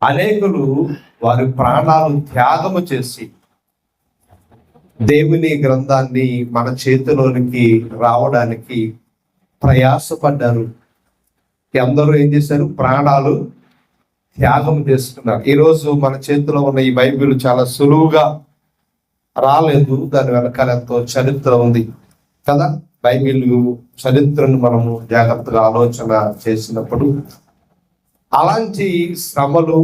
అనేకులు వారి ప్రాణాలు త్యాగము చేసి దేవుని గ్రంథాన్ని మన చేతిలోనికి రావడానికి ప్రయాసపడ్డారు. అందరూ ఏం చేశారు? ప్రాణాలు త్యాగం చేసుకున్నారు. ఈరోజు మన చేతిలో ఉన్న ఈ బైబిల్ చాలా సులువుగా రాలేదు. దాని వెనకాల ఎంతో చరిత్ర ఉంది కదా. బైబిల్ చరిత్రను మనము జాగ్రత్తగా ఆలోచన చేసినప్పుడు అలాంటి శ్రమలు,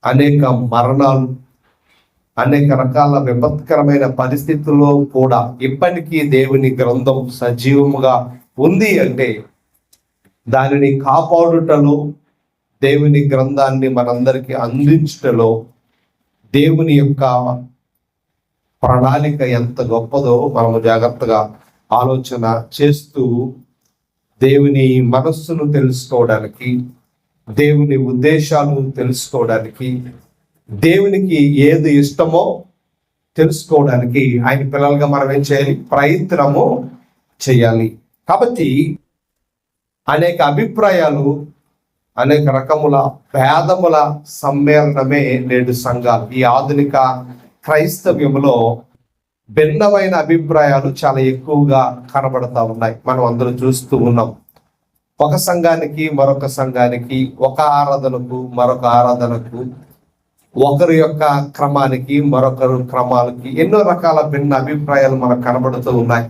అనేక మరణాలు, అనేక రకాల విపత్కరమైన పరిస్థితుల్లో కూడా ఇప్పటికీ దేవుని గ్రంథం సజీవముగా ఉంది అంటే దానిని కాపాడుటలో, దేవుని గ్రంథాన్ని మనందరికీ అందించుటలో దేవుని యొక్క ప్రణాళిక ఎంత గొప్పదో మనము జాగ్రత్తగా ఆలోచన చేస్తూ దేవుని మనస్సును తెలుసుకోవడానికి, దేవుని ఉద్దేశాలు తెలుసుకోవడానికి, దేవునికి ఏది ఇష్టమో తెలుసుకోవడానికి ఆయన పిల్లలుగా మనం ఏం చేయాలి? ప్రయత్నము చేయాలి. కాబట్టి అనేక అభిప్రాయాలు, అనేక రకముల భేదముల సమ్మేళనమే నేడు సంఘాలు. ఈ ఆధునిక క్రైస్తవ్యంలో భిన్నమైన అభిప్రాయాలు చాలా ఎక్కువగా కనబడతా ఉన్నాయి. మనం అందరూ చూస్తూ ఉన్నాం. ఒక సంఘానికి మరొక సంఘానికి, ఒక ఆరాధనకు మరొక ఆరాధనకు, ఒకరి యొక్క క్రమానికి మరొకరు క్రమాలకి ఎన్నో రకాల భిన్న అభిప్రాయాలు మనకు కనబడుతూ ఉన్నాయి.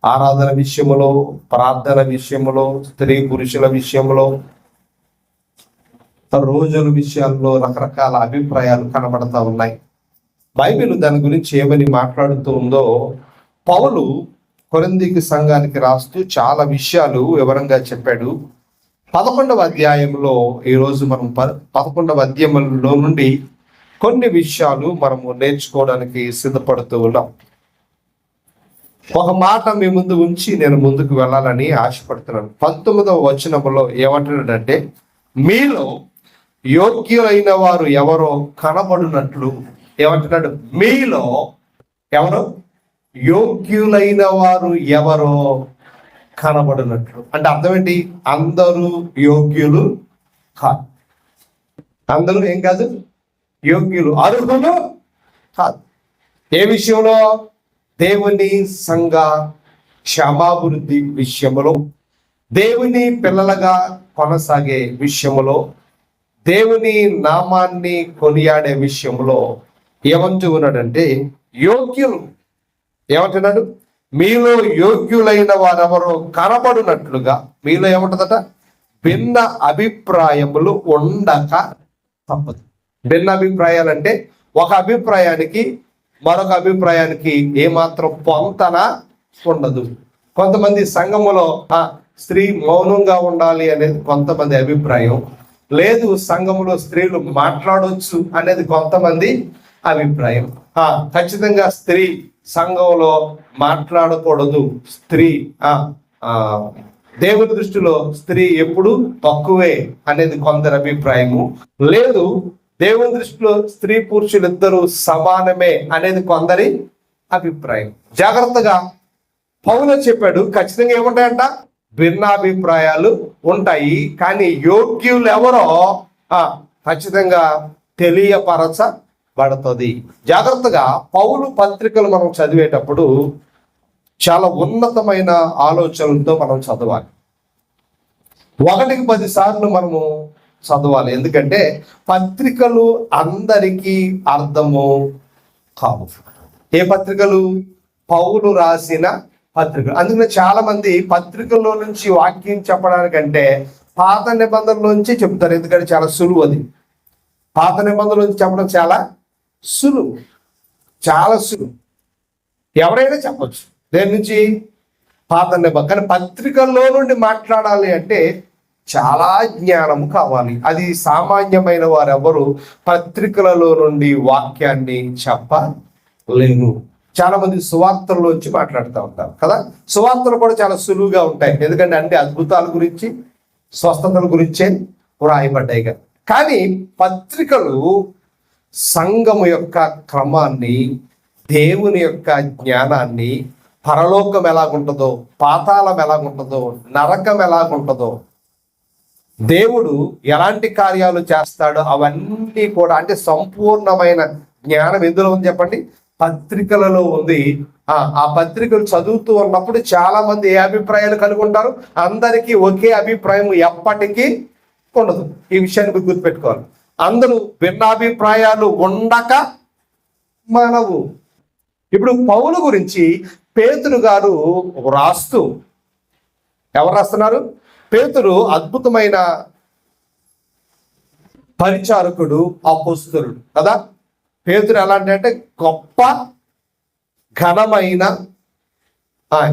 ఆరాధన విషయంలో, ప్రార్థన విషయంలో, స్త్రీ పురుషుల విషయంలో, రోజుల విషయాల్లో రకరకాల అభిప్రాయాలు కనబడతా ఉన్నాయి. బైబిల్ దాని గురించి ఏమని మాట్లాడుతూ ఉందో పౌలు కొరింథీ సంఘానికి రాస్తూ చాలా విషయాలు వివరంగా చెప్పాడు. 11వ అధ్యాయంలో ఈరోజు మనం 11వ అధ్యాయంలో నుండి కొన్ని విషయాలు మనము నేర్చుకోవడానికి సిద్ధపడుతూ ఉన్నాం. ఒక మాట మీ ముందు ఉంచి నేను ముందుకు వెళ్ళాలని ఆశపడుతున్నాను. 19వ వచనంలో ఏమంటున్నాడంటే, మీలో యోగ్యులైన వారు ఎవరో కనబడినట్లు. ఏమంటున్నాడు? మీలో ఎవరో యోగ్యులైన వారు ఎవరో కనబడినట్లు. అంటే అర్థం ఏంటి? అందరూ యోగ్యులు కాదు. అందరూ ఏం కాదు? యోగ్యులు, అర్హులు కాదు. ఏ విషయంలో? దేవుని సంఘ క్షమాభివృద్ధి విషయములో, దేవుని పిల్లలుగా కొనసాగే విషయములో, దేవుని నామాన్ని కొనియాడే విషయంలో ఏమంటూ ఉన్నాడంటే యోగ్యులు. ఏమంటున్నాడు? మీలో యోగ్యులైన వారెవరో కనబడినట్లుగా. మీలో ఏముంటుందట? భిన్న అభిప్రాయములు ఉండక తప్పదు. భిన్న అభిప్రాయాలు అంటే ఒక అభిప్రాయానికి మరొక అభిప్రాయానికి ఏమాత్రం పొంతన ఉండదు. కొంతమంది సంఘములో స్త్రీ మౌనంగా ఉండాలి అనేది కొంతమంది అభిప్రాయం. లేదు, సంఘములో స్త్రీలు మాట్లాడవచ్చు అనేది కొంతమంది అభిప్రాయం. ఖచ్చితంగా స్త్రీ సంఘంలో మాట్లాడకూడదు. స్త్రీ దేవుని దృష్టిలో స్త్రీ ఎప్పుడు తక్కువే అనేది కొందరి అభిప్రాయము. లేదు, దేవుని దృష్టిలో స్త్రీ పురుషులు ఇద్దరు సమానమే అనేది కొందరి అభిప్రాయం. జాగ్రత్తగా పౌలు చెప్పాడు, ఖచ్చితంగా ఏముంటాయంట? భిన్నాభిప్రాయాలు ఉంటాయి. కానీ యోగ్యులు ఎవరో ఖచ్చితంగా తెలియపరచబడుతుంది. జాగ్రత్తగా పౌలు పత్రికలు మనం చదివేటప్పుడు చాలా ఉన్నతమైన ఆలోచనలతో మనం చదవాలి. 1కి 10 సార్లు మనము చదవాలి. ఎందుకంటే పత్రికలు అందరికీ అర్థము కావు. ఏ పత్రికలు? పౌలు రాసిన పత్రికలు. అందుకనే చాలా మంది పత్రికల్లో నుంచి వాక్యం చెప్పడానికంటే పాత నిబంధనలోంచి చెప్తారు. ఎందుకంటే చాలా సులువు. అది పాత నిబంధనల నుంచి చెప్పడం చాలా సులువు, చాలా సులువు. ఎవరైనా చెప్పచ్చు దేని నుంచి? పాత నిబంధన. కానీ పత్రికల్లో నుండి మాట్లాడాలి అంటే చాలా జ్ఞానము కావాలి. అది సామాన్యమైన వారెవరు పత్రికలలో నుండి వాక్యాన్ని చెప్పలేరు. చాలా మంది సువార్తల్లోంచి మాట్లాడుతూ ఉంటారు కదా. సువార్తలు కూడా చాలా సులువుగా ఉంటాయి. ఎందుకంటే అన్ని అద్భుతాల గురించి, స్వస్థతల గురించే వ్రాయబడ్డాయి కదా. కానీ పత్రికలు సంఘము యొక్క క్రమాన్ని, దేవుని యొక్క జ్ఞానాన్ని, పరలోకం ఎలాగుంటుందో, పాతాళం ఎలాగుంటుందో, నరకం ఎలాగుంటుందో, దేవుడు ఎలాంటి కార్యాలు చేస్తాడో అవన్నీ కూడా, అంటే సంపూర్ణమైన జ్ఞానం ఎందులో ఉంది చెప్పండి? పత్రికలలో ఉంది. ఆ పత్రికలు చదువుతూ ఉన్నప్పుడు చాలా మంది ఏ అభిప్రాయాలు కలిగి ఉంటారు? అందరికీ ఒకే అభిప్రాయం ఎప్పటికీ ఉండదు. ఈ విషయాన్ని మీరు గుర్తుపెట్టుకోవాలి. అందరూ భిన్నాభిప్రాయాలు ఉండక మనవు. ఇప్పుడు పౌలు గురించి పేతురు గారు రాస్తూ, ఎవరు రాస్తున్నారు? పేతురు అద్భుతమైన పరిచారకుడు, అపోస్తలుడు కదా. పేతురు ఎలాంటి అంటే గొప్ప ఘనమైన,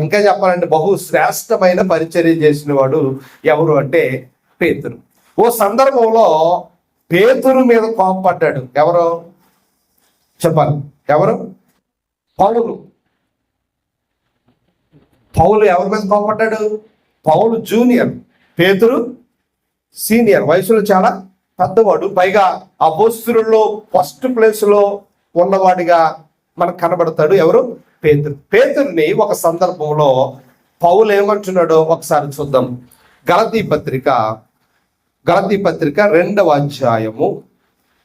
ఇంకా చెప్పాలంటే బహు శ్రేష్టమైన పరిచర్య చేసిన వాడు ఎవరు అంటే పేతురు. ఓ సందర్భంలో పేతురు మీద కోపపడ్డాడు. ఎవరు చెప్పాలి? ఎవరు? పౌలు. పౌలు ఎవరి మీద కోపపడ్డాడు? పౌలు జూనియర్, పేతురు సీనియర్, వయసులో చాలా పెద్దవాడు. పైగా అపోస్తలుల్లో ఫస్ట్ ప్లేస్లో ఉన్నవాడిగా మనకు కనబడతాడు. ఎవరు? పేతురు. పేతురుని ఒక సందర్భంలో పౌలు ఏమంటున్నాడో ఒకసారి చూద్దాం. గలతీ పత్రిక 2వ అధ్యాయము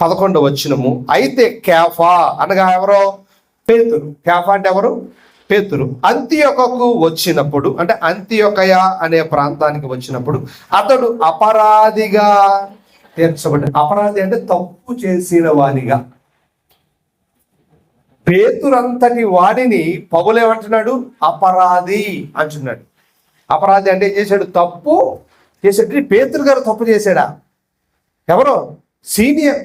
11వ వచనము. అయితే కేఫా అనగా ఎవరో? పేతురు. కేఫా అంటే ఎవరు? పేతురు. అంతియొకకు వచ్చినప్పుడు, అంటే అంతియొకయ అనే ప్రాంతానికి వచ్చినప్పుడు అతడు అపరాధిగా తీర్చబడ్డాడు. అపరాధి అంటే తప్పు చేసిన వానిగా. పేతురంతటి వాడిని పౌలు ఏమంటున్నాడు? అపరాధి అంటున్నాడు. అపరాధి అంటే ఏం చేశాడు? తప్పు చేసాడు. పేతురు గారు తప్పు చేశాడా? ఎవరో సీనియర్,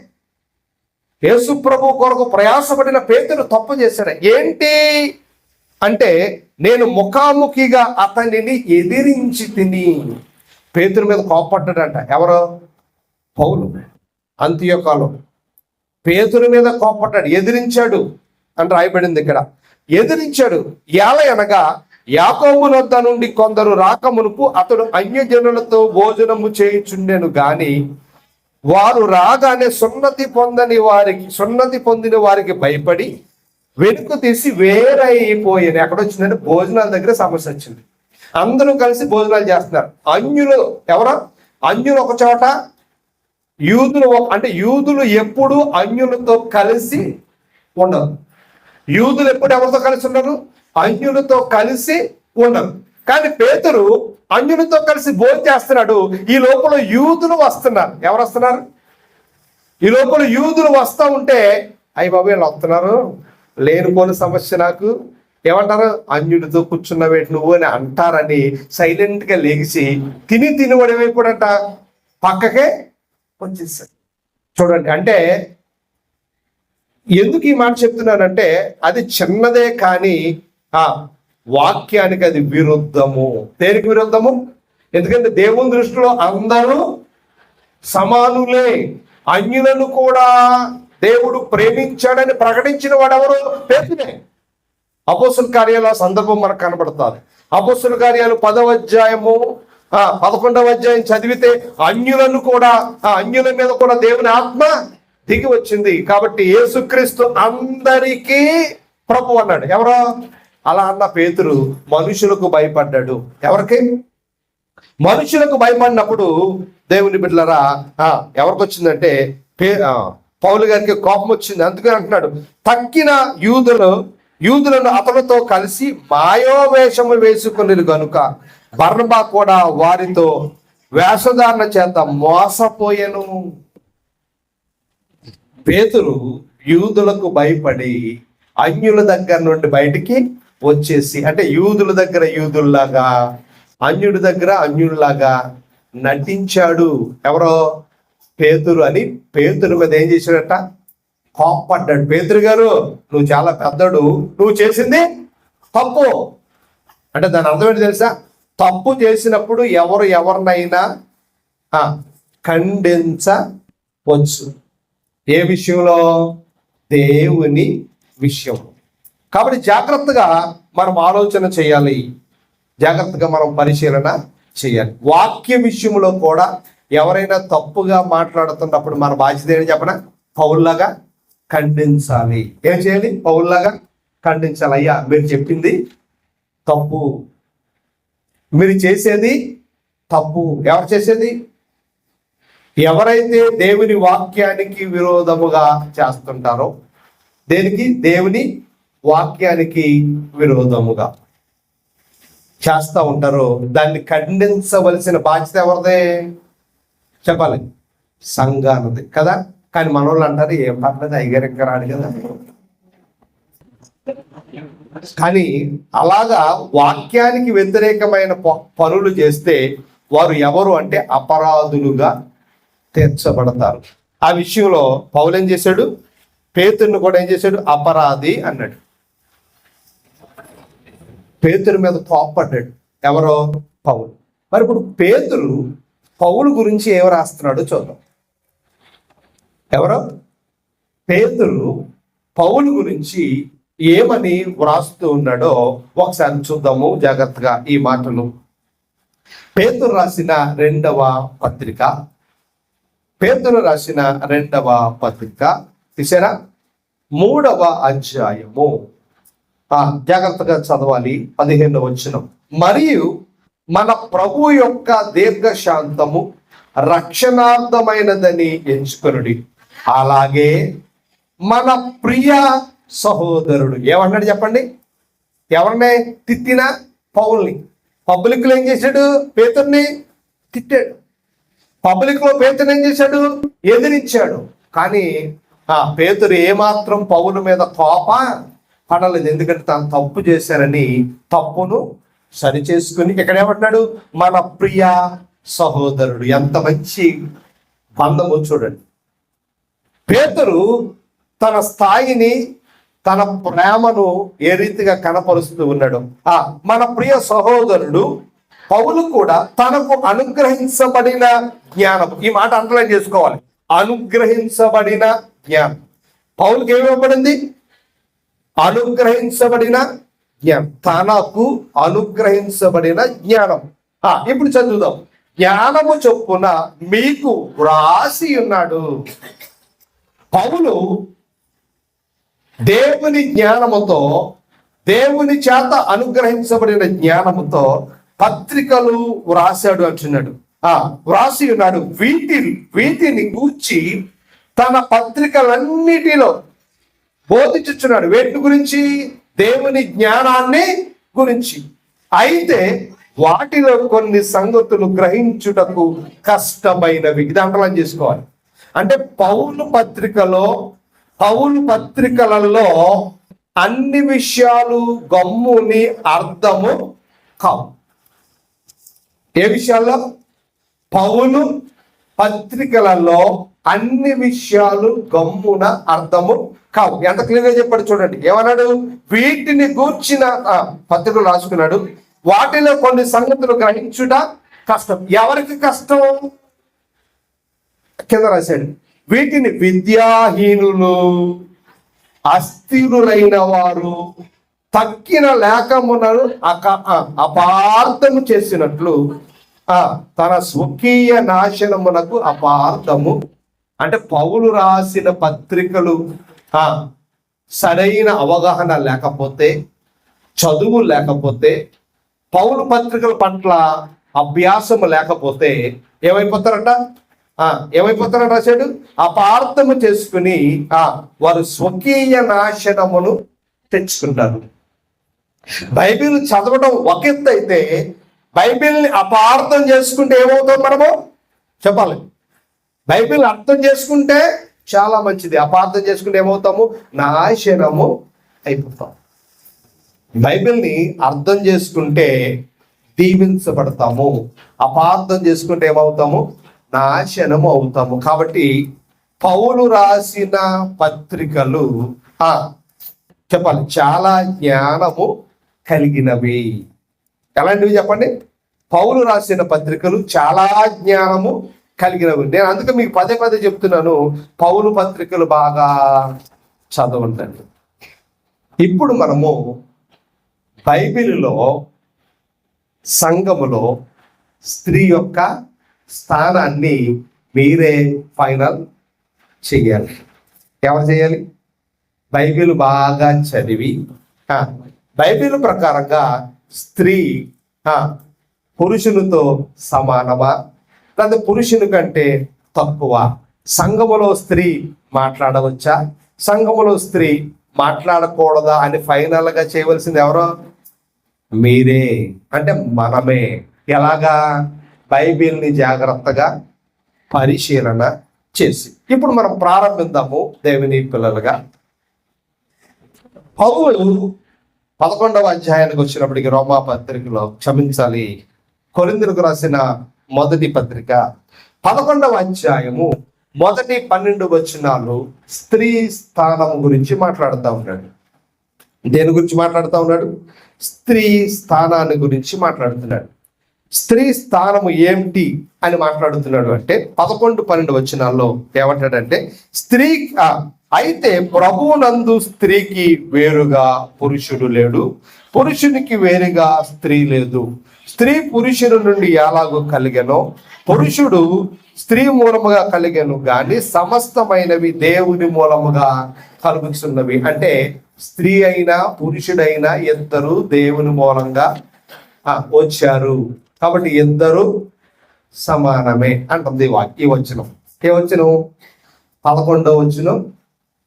యేసు ప్రభు కొరకు ప్రయాసపడిన పేతురు తప్పు చేశాడా? ఏంటి అంటే, నేను ముఖాముఖిగా అతనిని ఎదిరించి తిని. పేతురు మీద కోపడ్డాడంట. ఎవరో? పౌలు. అంతియొకలో పేతురు మీద కోపడ్డాడు, ఎదిరించాడు అని రాయబడింది ఇక్కడ. ఎదిరించాడు. ఎలా అనగా, యాకోబు వద్ద నుండి కొందరు రాకమునుపు అతడు అన్యజనులతో భోజనము చేయుచుండెను గాని వారు రాగానే సున్నతి పొందిన వారికి భయపడి వెనుక తీసి వేరైపోయాను. ఎక్కడొచ్చిందంటే భోజనాల దగ్గర సమస్య వచ్చింది. అందరూ కలిసి భోజనాలు చేస్తున్నారు. అన్యులు ఎవరో? అన్యులు ఒక చోట, యూదులు అంటే యూదులు ఎప్పుడు అన్యులతో కలిసి ఉండరు. యూదులు ఎప్పుడు ఎవరితో కలిసి ఉండరు? అన్యులతో కలిసి ఉండరు. కానీ పేతురు అన్యులతో కలిసి భోజనం చేస్తున్నాడు. ఈ లోపల యూదులు వస్తున్నారు. ఎవరు వస్తున్నారు? ఈ లోపల యూదులు వస్తూ ఉంటే, అయ్య బాబు వీళ్ళు వస్తున్నారు, లేనిపోని సమస్య నాకు, ఏమంటారు? అన్యుడితో కూర్చున్నవేటి నువ్వు అని అంటారని సైలెంట్గా లేచి తినివాడు ఏమైపోడంట? పక్కకే వచ్చేసాడు. చూడండి, అంటే ఎందుకు ఈ మాట చెప్తున్నానంటే, అది చిన్నదే కానీ వాక్యానికి అది విరుద్ధము. దేనికి విరుద్ధము? ఎందుకంటే దేవుని దృష్టిలో అందరూ సమానులే. అన్యులను కూడా దేవుడు ప్రేమించాడని ప్రకటించిన వాడెవరు? పేతురే. అపోస్తుల కార్యాల సందర్భం మనకు కనబడుతుంది. అపోస్తుల కార్యాలు 10వ అధ్యాయము 11వ అధ్యాయం చదివితే అన్యులను కూడా, అన్యుల మీద కూడా దేవుని ఆత్మ దిగి వచ్చింది. కాబట్టి యేసుక్రీస్తు అందరికీ ప్రభు అన్నాడు. ఎవరో? అలా అన్న పేతురు మనుషులకు భయపడ్డాడు. ఎవరికి? మనుషులకు భయపడినప్పుడు దేవుని బిడ్డలారా ఎవరికి వచ్చిందంటే పౌలు గారికి కోపం వచ్చింది. అందుకని అంటున్నాడు, తక్కిన యూదులను అతనితో కలిసి మాయోవేషము వేసుకుని గనుక బర్నబా కూడా వారితో వేషధారణ చేత మోసపోయెను. పేతురు యూదులకు భయపడి అన్యుల దగ్గర నుండి బయటికి వచ్చేసి, అంటే యూదుల దగ్గర యూదుల్లాగా, అన్యుడి దగ్గర అన్యుల్లాగా నటించాడు. ఎవరో? పేతురు అని పేతురు మీద ఏం చేశాడట? కోప్పడ్డాడు. పేతురు గారు, నువ్వు చాలా పెద్దడు, నువ్వు చేసింది తప్పు. అంటే దాని అర్థం ఏంటి తెలుసా? తప్పు చేసినప్పుడు ఎవరినైనా ఖండించవచ్చు. ఏ విషయంలో? దేవుని విషయం. కాబట్టి జాగ్రత్తగా మనం ఆలోచన చేయాలి, జాగ్రత్తగా మనం పరిశీలన చేయాలి. వాక్య విషయంలో కూడా ఎవరైనా తప్పుగా మాట్లాడుతున్నప్పుడు మన బాధ్యత ఏంటి చెప్పనా? పౌల్లాగా ఖండించాలి. ఏం చేయాలి? పౌల్లాగా ఖండించాలి. అయ్యా, మీరు చెప్పింది తప్పు, మీరు చేసేది తప్పు. ఎవరు చేసేది? ఎవరైతే దేవుని వాక్యానికి విరోధముగా చేస్తుంటారో, దేనికి? దేవుని వాక్యానికి విరోధముగా చేస్తూ ఉంటారో దాన్ని ఖండించవలసిన బాధ్యత ఎవరిదే? చెప్పాలి, సంఘానిది కదా. కానీ మనోళ్ళు అంటారు, ఏం పర్లేదు అయ్యగారికి రాడు కదా. కానీ అలాగా వాక్యానికి వ్యతిరేకమైన పనులు చేస్తే వారు ఎవరు అంటే అపరాధులుగా తీర్చబడతారు. ఆ విషయంలో పౌలు ఏం చేశాడు? పేతురుని కూడా ఏం చేశాడు? అపరాధి అన్నాడు. పేతురు మీద కోప్పడ్డాడు. ఎవరో? పౌలు. మరి ఇప్పుడు పేతురు పౌలు గురించి ఏం రాస్తున్నాడో చూద్దాం. ఎవరో? పేతురు పౌలు గురించి ఏమని వ్రాస్తూ ఉన్నాడో ఒకసారి చూద్దాము జాగ్రత్తగా ఈ మాటలు. పేతురు రాసిన రెండవ పత్రిక, పేతురు రాసిన రెండవ పత్రిక తీసారా? 3వ అధ్యాయము, జాగ్రత్తగా చదవాలి. 15వ వచనం. మరియు మన ప్రభు యొక్క దీర్ఘశాంతము రక్షణార్థమైనదని ఎంచుకొనుడి. అలాగే మన ప్రియ సహోదరుడు ఏమన్నాడు చెప్పండి? ఎవరినే తిట్టినా పౌల్ని పబ్లిక్లో ఏం చేశాడు? పేతుర్ని తిట్టాడు. పబ్లిక్లో పేతురు ఏం చేశాడు? ఎదిరించాడు. కానీ పేతురు ఏమాత్రం పౌలు మీద కోప పడలేదు. ఎందుకంటే తాను తప్పు చేశారని తప్పును సరి చేసుకుని ఇక్కడ ఏమంటున్నాడు? మన ప్రియ సహోదరుడు. ఎంత మంచి బంధము చూడండి. పేతురు తన స్థాయిని, తన ప్రేమను ఏ రీతిగా కనపరుస్తూ ఉన్నాడు. మన ప్రియ సహోదరుడు పౌలు కూడా తనకు అనుగ్రహించబడిన జ్ఞానం, ఈ మాట అండర్లైన్ చేసుకోవాలి. అనుగ్రహించబడిన జ్ఞానం పౌలుకి ఏమివ్వబడింది? అనుగ్రహించబడిన జ్ఞానం, తనకు అనుగ్రహించబడిన జ్ఞానం. ఇప్పుడు చదువుదాం. జ్ఞానము చొప్పున మీకు వ్రాసి ఉన్నాడు. పౌలు దేవుని జ్ఞానముతో, దేవుని చేత అనుగ్రహించబడిన జ్ఞానముతో పత్రికలు వ్రాసాడు అంటున్నాడు. వ్రాసి ఉన్నాడు. వీటిని గూర్చి తన పత్రికలన్నిటిలో బోధించుచున్నాడు. వేటి గురించి? దేవుని జ్ఞానాన్ని గురించి. అయితే వాటిలో కొన్ని సంగతులు గ్రహించుటకు కష్టమైనవి. ఇది అండర్లైన్ చేసుకోవాలి. అంటే పౌలు పత్రికలలో అన్ని విషయాలు గమ్ముని అర్థము కావు. ఏ విషయాల్లో? పౌలు పత్రికలలో అన్ని విషయాలు గమ్మున అర్థము కావు. ఎంత క్లియర్గా చెప్పాడు చూడండి. ఏమన్నాడు? వీటిని గూర్చిన పత్రికలు రాసుకున్నాడు. వాటిలో కొన్ని సంగతులు గ్రహించుట కష్టం. ఎవరికి కష్టం? కింద రాశాడు. వీటిని విద్యాహీనులు, అస్థిరులైన వారు తక్కిన లేఖములను అపార్థము చేసినట్లు తన స్వకీయ నాశనమునకు అపార్థము. అంటే పౌలు రాసిన పత్రికలు సరైన అవగాహన లేకపోతే, చదువు లేకపోతే, పౌలు పత్రికల పట్ల అభ్యాసము లేకపోతే ఏమైపోతారంట? రాశాడు. అపార్థము చేసుకుని వారు స్వకీయ నాశనమును తెచ్చుకుంటారు. బైబిల్ చదవడం ఒక ఎత్తు అయితే, బైబిల్ని అపార్థం చేసుకుంటే ఏమవుతాం మనము? చెప్పాలి. బైబిల్ అర్థం చేసుకుంటే చాలా మంచిది. అపార్థం చేసుకుంటే ఏమవుతాము? నాశనము అయిపోతాం. బైబిల్ని అర్థం చేసుకుంటే దీవించబడతాము. అపార్థం చేసుకుంటే ఏమవుతాము? నాశనము అవుతాము. కాబట్టి పౌలు రాసిన పత్రికలు చెప్పాలి చాలా జ్ఞానము కలిగినవి. ఎలాంటివి చెప్పండి? పౌలు రాసిన పత్రికలు చాలా జ్ఞానము కలిగినవి. నేను అందుకే మీకు పదే పదే చెప్తున్నాను, పౌలు పత్రికలు బాగా చదవండి. ఇప్పుడు మనము బైబిల్లో సంఘములో స్త్రీ యొక్క స్థానాన్ని మీరే ఫైనల్ చేయాలి. ఎవరు చేయాలి? బైబిల్ బాగా చదివి బైబిల్ ప్రకారంగా స్త్రీ పురుషునితో సమానమా, లేదా పురుషుని కంటే తక్కువ. సంఘములో స్త్రీ మాట్లాడవచ్చా, సంఘములో స్త్రీ మాట్లాడకూడదా అని ఫైనల్గా చేయవలసింది ఎవరో? మీరే, అంటే మనమే. ఎలాగా? బైబిల్ని జాగ్రత్తగా పరిశీలన చేసి. ఇప్పుడు మనం ప్రారంభిద్దాము దేవుని పిల్లలుగా. పౌలు 11వ అధ్యాయానికి వచ్చినప్పటికీ రోమా పత్రికలో, క్షమించాలి, కొరింథీయులకు రాసిన మొదటి పత్రిక 11వ అధ్యాయము మొదటి 12 వచనాలు స్త్రీ స్థానం గురించి మాట్లాడుతూ ఉన్నాడు. దేని గురించి మాట్లాడుతూ ఉన్నాడు? స్త్రీ స్థానాన్ని గురించి మాట్లాడుతున్నాడు. స్త్రీ స్థానము ఏమిటి అని మాట్లాడుతున్నాడు అంటే 11-12 వచనాల్లో ఏమంటాడంటే, స్త్రీ అయితే ప్రభువునందు స్త్రీకి వేరుగా పురుషుడు లేడు, పురుషునికి వేరుగా స్త్రీ లేదు. స్త్రీ పురుషుడు నుండి ఎలాగో కలిగెనో పురుషుడు స్త్రీ మూలముగా కలిగెను గాని సమస్తమైనవి దేవుని మూలముగా కలుగుతున్నవి. అంటే స్త్రీ అయినా పురుషుడైనా ఇద్దరు దేవుని మూలంగా వచ్చారు కాబట్టి ఇద్దరు సమానమే అంటుంది ఈ వచనం. ఏ వచనం? 11వ వచనం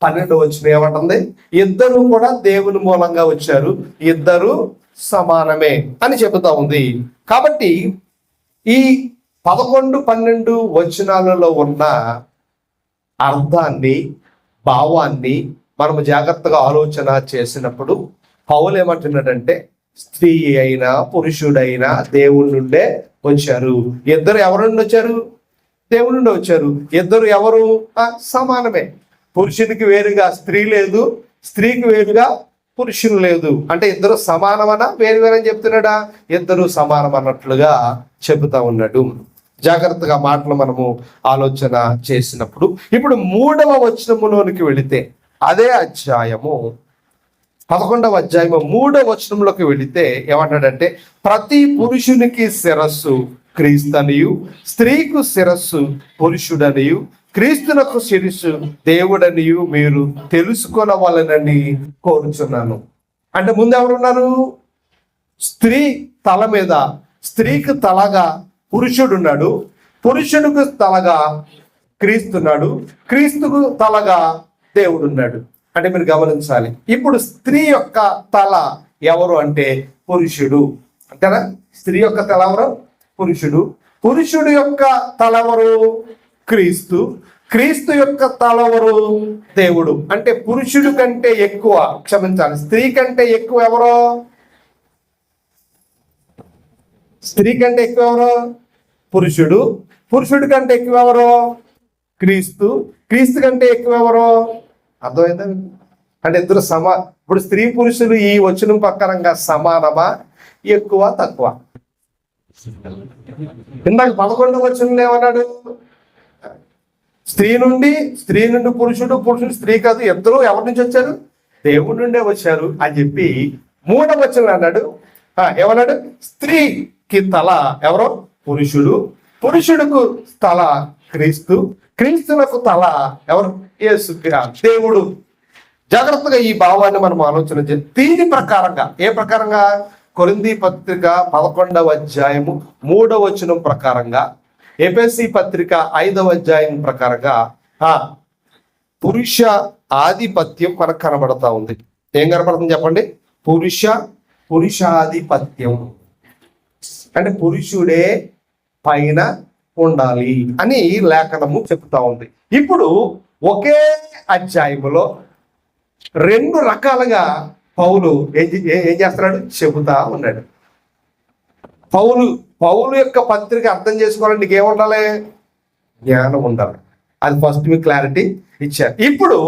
12వ వచనం ఏమంటుంది? ఇద్దరు కూడా దేవుని మూలంగా వచ్చారు, ఇద్దరు సమానమే అని చెబుతా ఉంది. కాబట్టి ఈ 11-12 వచనాలలో ఉన్న అర్థాన్ని, భావాన్ని మనము జాగ్రత్తగా ఆలోచన చేసినప్పుడు పౌలు ఏమంటున్నాడంటే, స్త్రీ అయినా పురుషుడైనా దేవుడి నుండే వచ్చారు. ఇద్దరు ఎవరి నుండి వచ్చారు? దేవుడి నుండి వచ్చారు. ఇద్దరు ఎవరు? సమానమే. పురుషునికి వేరుగా స్త్రీ లేదు, స్త్రీకి వేరుగా పురుషులు లేదు. అంటే ఇద్దరు సమానమనా వేరువేరని చెప్తున్నాడా? ఇద్దరు సమానం అన్నట్లుగా చెబుతా ఉన్నాడు. జాగ్రత్తగా మాటలు మనము ఆలోచన చేసినప్పుడు ఇప్పుడు 3వ వచనములోనికి వెళితే, అదే అధ్యాయము 11వ అధ్యాయము 3వ వచనంలోకి వెళితే ఏమంటాడంటే, ప్రతి పురుషునికి శిరస్సు క్రీస్తనియు, స్త్రీకు శిరస్సు పురుషుడనియు, క్రీస్తునకు శిరస్సు దేవుడనియు మీరు తెలుసుకొనవలెనని కోరుచున్నాను. అంటే ముందు ఎవరున్నారు? స్త్రీ తల మీద, స్త్రీకి తలగా పురుషుడున్నాడు, పురుషుడికి తలగా క్రీస్తున్నాడు, క్రీస్తుకు తలగా దేవుడున్నాడు. అంటే మీరు గమనించాలి. ఇప్పుడు స్త్రీ యొక్క తల ఎవరు అంటే పురుషుడు, అంతేనా? స్త్రీ యొక్క తల ఎవరు? పురుషుడు. పురుషుడు యొక్క తల ఎవరు? క్రీస్తు. క్రీస్తు యొక్క తల ఎవరు? దేవుడు. అంటే పురుషుడు కంటే ఎక్కువ, క్షమించాలి, స్త్రీ కంటే ఎక్కువ ఎవరో? స్త్రీ కంటే ఎక్కువ ఎవరో? పురుషుడు. పురుషుడి కంటే ఎక్కువ ఎవరో? క్రీస్తు. క్రీస్తు కంటే ఎక్కువ ఎవరో? అర్థమైందా? అంటే ఇద్దరు ఇప్పుడు స్త్రీ పురుషులు ఈ వచనం ప్రకారంగా సమానమా, ఎక్కువ తక్కువ? ఇందాక 11వ వచనంలో ఏమన్నాడు? స్త్రీ నుండి పురుషుడు, పురుషుడు స్త్రీ కాదు, ఇద్దరు ఎవరి నుంచి వచ్చారు? దేవుడి నుండే వచ్చారు అని చెప్పి 3వ వచనంలో అన్నాడు. ఏమన్నాడు? స్త్రీకి తల ఎవరో? పురుషుడు. పురుషుడుకు తల క్రీస్తు. క్రీస్తులకు తల ఎవరు? యేసు దేవుడు. జాగ్రత్తగా ఈ భావాన్ని మనం ఆలోచన చేయాలి. దీని ప్రకారంగా, ఏ ప్రకారంగా? కొరింథీ పత్రిక 11వ అధ్యాయము 3వ వచనం ప్రకారంగా, ఎఫెసీ పత్రిక 5వ అధ్యాయం ప్రకారంగా పురుష ఆధిపత్యం మనకు కనబడతా ఉంది. ఏం కనబడుతుంది చెప్పండి? పురుషాధిపత్యం. అంటే పురుషుడే పైన ఉండాలి అని లేఖనము చెప్తా ఉంది. ఇప్పుడు ఒకే అధ్యాయములో 2 రకాలుగా పౌలు ఏం చేస్తున్నాడు? చెబుతా ఉన్నాడు. పౌలు యొక్క పత్రిక అర్థం చేసుకోవాలంటే నీకు ఏముండాలి? జ్ఞానం ఉండాలి. అది ఫస్ట్ మీకు క్లారిటీ ఇచ్చారు. ఇప్పుడు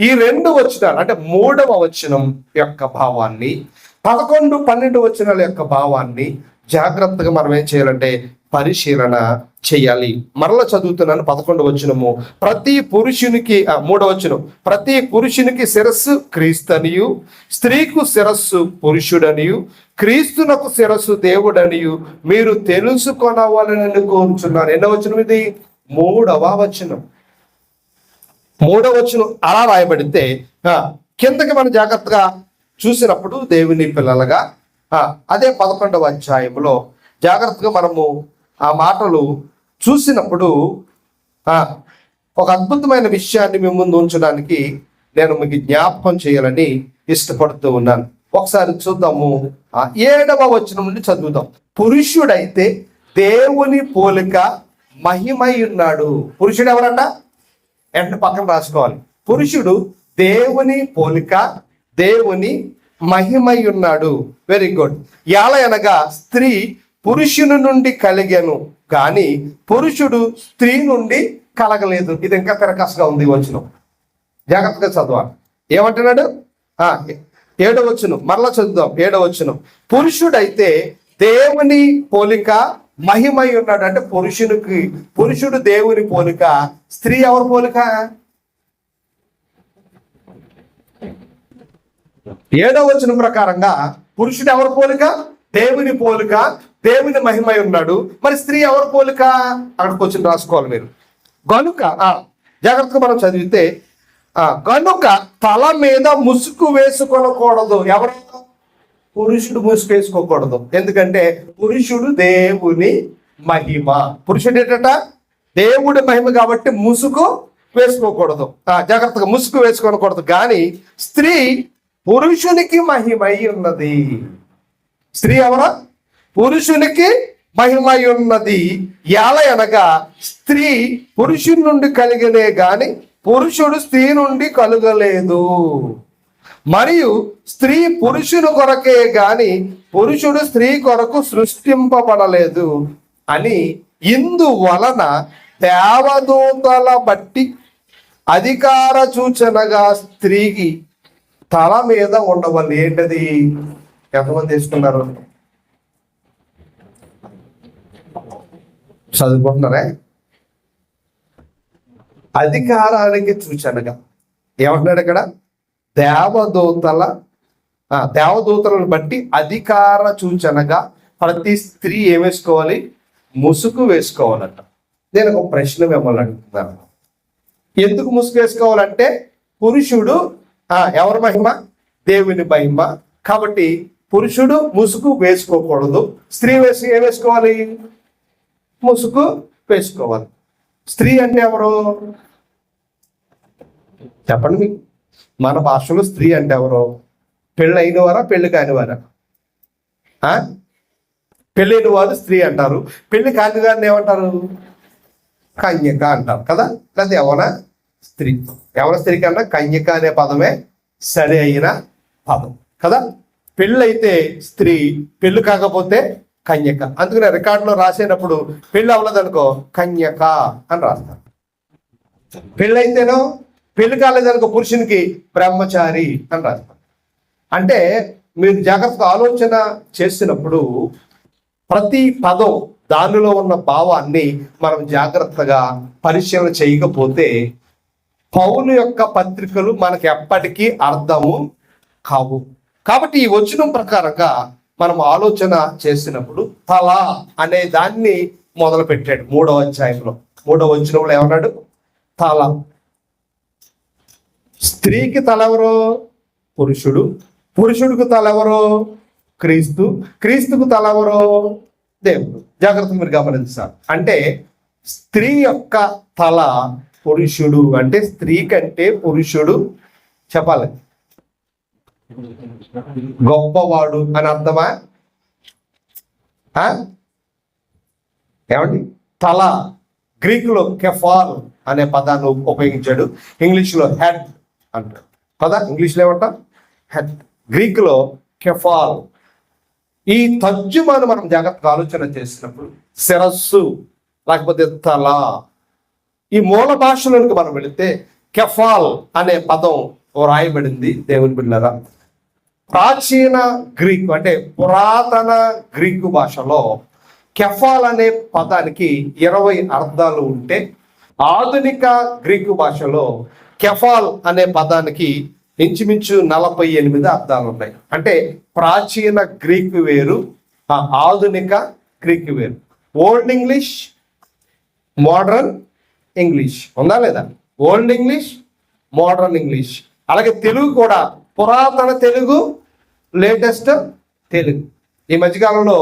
ఈ 2 వచనాలు అంటే 3వ వచనం యొక్క భావాన్ని, 11-12 వచనాల యొక్క భావాన్ని జాగ్రత్తగా మనం ఏం చేయాలంటే పరిశీలన చేయాలి. మరలా చదువుతున్నాను 11వ వచనము. ప్రతి పురుషునికి 3వ వచనం, ప్రతి పురుషునికి శిరస్సు క్రీస్తనియు, స్త్రీకు శిరస్సు పురుషుడనియు, క్రీస్తునకు శిరస్సు దేవుడనియు మీరు తెలుసుకొనవలనని కోరుచున్నాను. ఎన్నో వచనం ఇది? 3వ వచనం. 3వ వచనం అలా రాయబడితే కిందకి మనం జాగ్రత్తగా చూసినప్పుడు దేవుని పిల్లలుగా అదే 11వ అధ్యాయంలో జాగ్రత్తగా మనము ఆ మాటలు చూసినప్పుడు ఒక అద్భుతమైన విషయాన్ని మీ ముందు ఉంచడానికి నేను మీకు జ్ఞాపకం చేయాలని ఇష్టపడుతూ ఉన్నాను. ఒకసారి చూద్దాము. 7వ వచనం నుండి చదువుదాం. పురుషుడైతే దేవుని పోలిక మహిమై ఉన్నాడు. పురుషుడు ఎవరట? వెంటనే పక్కన రాసుకోవాలి. పురుషుడు దేవుని పోలిక, దేవుని మహిమై ఉన్నాడు. Very good. అనగా స్త్రీ పురుషుని నుండి కలిగెను కానీ పురుషుడు స్త్రీ నుండి కలగలేదు. ఇది ఇంకా తిరకసగా ఉంది వచనం, జాగ్రత్తగా చదవాలి. ఏమంటున్నాడు? 7వ వచనం మరలా చదువుదాం. 7వ వచనం, పురుషుడైతే దేవుని పోలిక మహిమై ఉన్నాడు. అంటే పురుషుడు దేవుని పోలిక, స్త్రీ ఎవరి పోలిక? 7వ వచనం ప్రకారంగా పురుషుడు ఎవరి పోలిక? దేవుని పోలిక, దేవుని మహిమై ఉన్నాడు. మరి స్త్రీ ఎవరి పోలిక? అక్కడికి వచ్చి రాసుకోవాలి మీరు. గనుక జాగ్రత్తగా మనం చదివితే, గనుక తల మీద ముసుగు వేసుకొనకూడదు. ఎవరు? పురుషుడు ముసుగు వేసుకోకూడదు. ఎందుకంటే పురుషుడు దేవుని మహిమ. పురుషుడు ఏంటంట? దేవుడి మహిమ కాబట్టి ముసుగు వేసుకోకూడదు. జాగ్రత్తగా ముసుగు వేసుకోకూడదు. కానీ స్త్రీ పురుషునికి మహిమై ఉన్నది. స్త్రీ ఎవరా? పురుషునికి మహిమై ఉన్నది. అనగా స్త్రీ పురుషుని నుండి కలిగినే గాని పురుషుడు స్త్రీ నుండి కలుగలేదు. మరియు స్త్రీ పురుషుని కొరకే గాని పురుషుడు స్త్రీ కొరకు సృష్టింపబడలేదు అని ఇందువలన దేవదూతల బట్టి అధికార సూచనగా స్త్రీకి తల మీద ఉండవల్లి. ఏంటది? ఎంతమంది తీసుకున్నారు? చదువుకుంటున్నారే? అధికారానికి సూచనగా ఏమంటున్నాడు ఇక్కడ? దేవదూతలను బట్టి అధికార సూచనగా ప్రతి స్త్రీ ఏం వేసుకోవాలి? ముసుగు వేసుకోవాలంట. నేను ఒక ప్రశ్న మిమ్మల్ని అడుగుతున్నాను. ఎందుకు ముసుగు వేసుకోవాలంటే పురుషుడు ఎవరి మహిమ? దేవుని మహిమ. కాబట్టి పురుషుడు ముసుగు వేసుకోకూడదు. స్త్రీ ఏం వేసుకోవాలి? ముసుగు వేసుకోవాలి. స్త్రీ అంటే ఎవరు చెప్పండి మీకు? మన భాషలో స్త్రీ అంటే ఎవరు? పెళ్ళైన వారా, పెళ్లి కాని వారా? పెళ్ళైన వారు స్త్రీ అంటారు, పెళ్లి కాని వారిని ఏమంటారు? కన్యక అంటారు కదా. లేకపోతే ఎవరా స్త్రీ? ఎవరి స్త్రీ కన్నా కన్యక అనే పదమే సరి అయిన పదం కదా. పెళ్ళైతే స్త్రీ, పెళ్ళి కాకపోతే కన్యక. అందుకనే రికార్డులో రాసేటప్పుడు పెళ్ళి అవ్వలేదనుకో కన్యక అని రాస్తారు. పెళ్ళైతేనో, పెళ్లి కాలేదనుకో పురుషునికి బ్రహ్మచారి అని రాస్తారు. అంటే మీరు జాగ్రత్తగా ఆలోచన చేసినప్పుడు ప్రతి పదం దానిలో ఉన్న భావాన్ని మనం జాగ్రత్తగా పరిశీలన చేయకపోతే పౌలు యొక్క పత్రికలు మనకి ఎప్పటికీ అర్థము కావు. కాబట్టి ఈ వచనం ప్రకారంగా మనం ఆలోచన చేసినప్పుడు తల అనే దాన్ని మొదలు పెట్టాడు 3వ అధ్యాయంలో. 3వ వచనంలో ఏమన్నాడు? తల. స్త్రీకి తల ఎవరు? పురుషుడు. పురుషుడికి తల ఎవరు? క్రీస్తు. క్రీస్తుకు తల ఎవరు? దేవుడు. జాగ్రత్తగా మీరు గమనించాలి. అంటే స్త్రీ యొక్క తల పురుషుడు. అంటే స్త్రీ కంటే పురుషుడు చెప్పాలి గొప్పవాడు అని అర్థమా? ఏమండి? తల గ్రీకులో కెఫాల్ అనే పదాన్ని ఉపయోగించాడు. ఇంగ్లీష్లో హెడ్ అంటారు కదా. ఇంగ్లీష్లో ఏమంటాం? హెడ్. గ్రీకులో కెఫాల్. ఈ తర్జుమాను మనం జాగ్రత్తగా ఆలోచన చేసినప్పుడు శిరస్సు లేకపోతే తల, ఈ మూల భాషలోనికి మనం వెళితే కెఫాల్ అనే పదం రాయబడింది. దేవుని బిడ్డలారా, ప్రాచీన గ్రీకు అంటే పురాతన గ్రీకు భాషలో కెఫాల్ అనే పదానికి 20 అర్థాలు ఉంటే ఆధునిక గ్రీకు భాషలో కెఫాల్ అనే పదానికి ఇంచుమించు 48 అర్థాలు ఉన్నాయి. అంటే ప్రాచీన గ్రీకు వేరు, ఆధునిక గ్రీకు వేరు. ఓల్డ్ ఇంగ్లీష్, మోడర్న్ ఇంగ్లీష్ ఉందా లేదా? Old English, modern English. అలాగే తెలుగు కూడా పురాతన తెలుగు, లేటెస్ట్ తెలుగు. ఈ మధ్యకాలంలో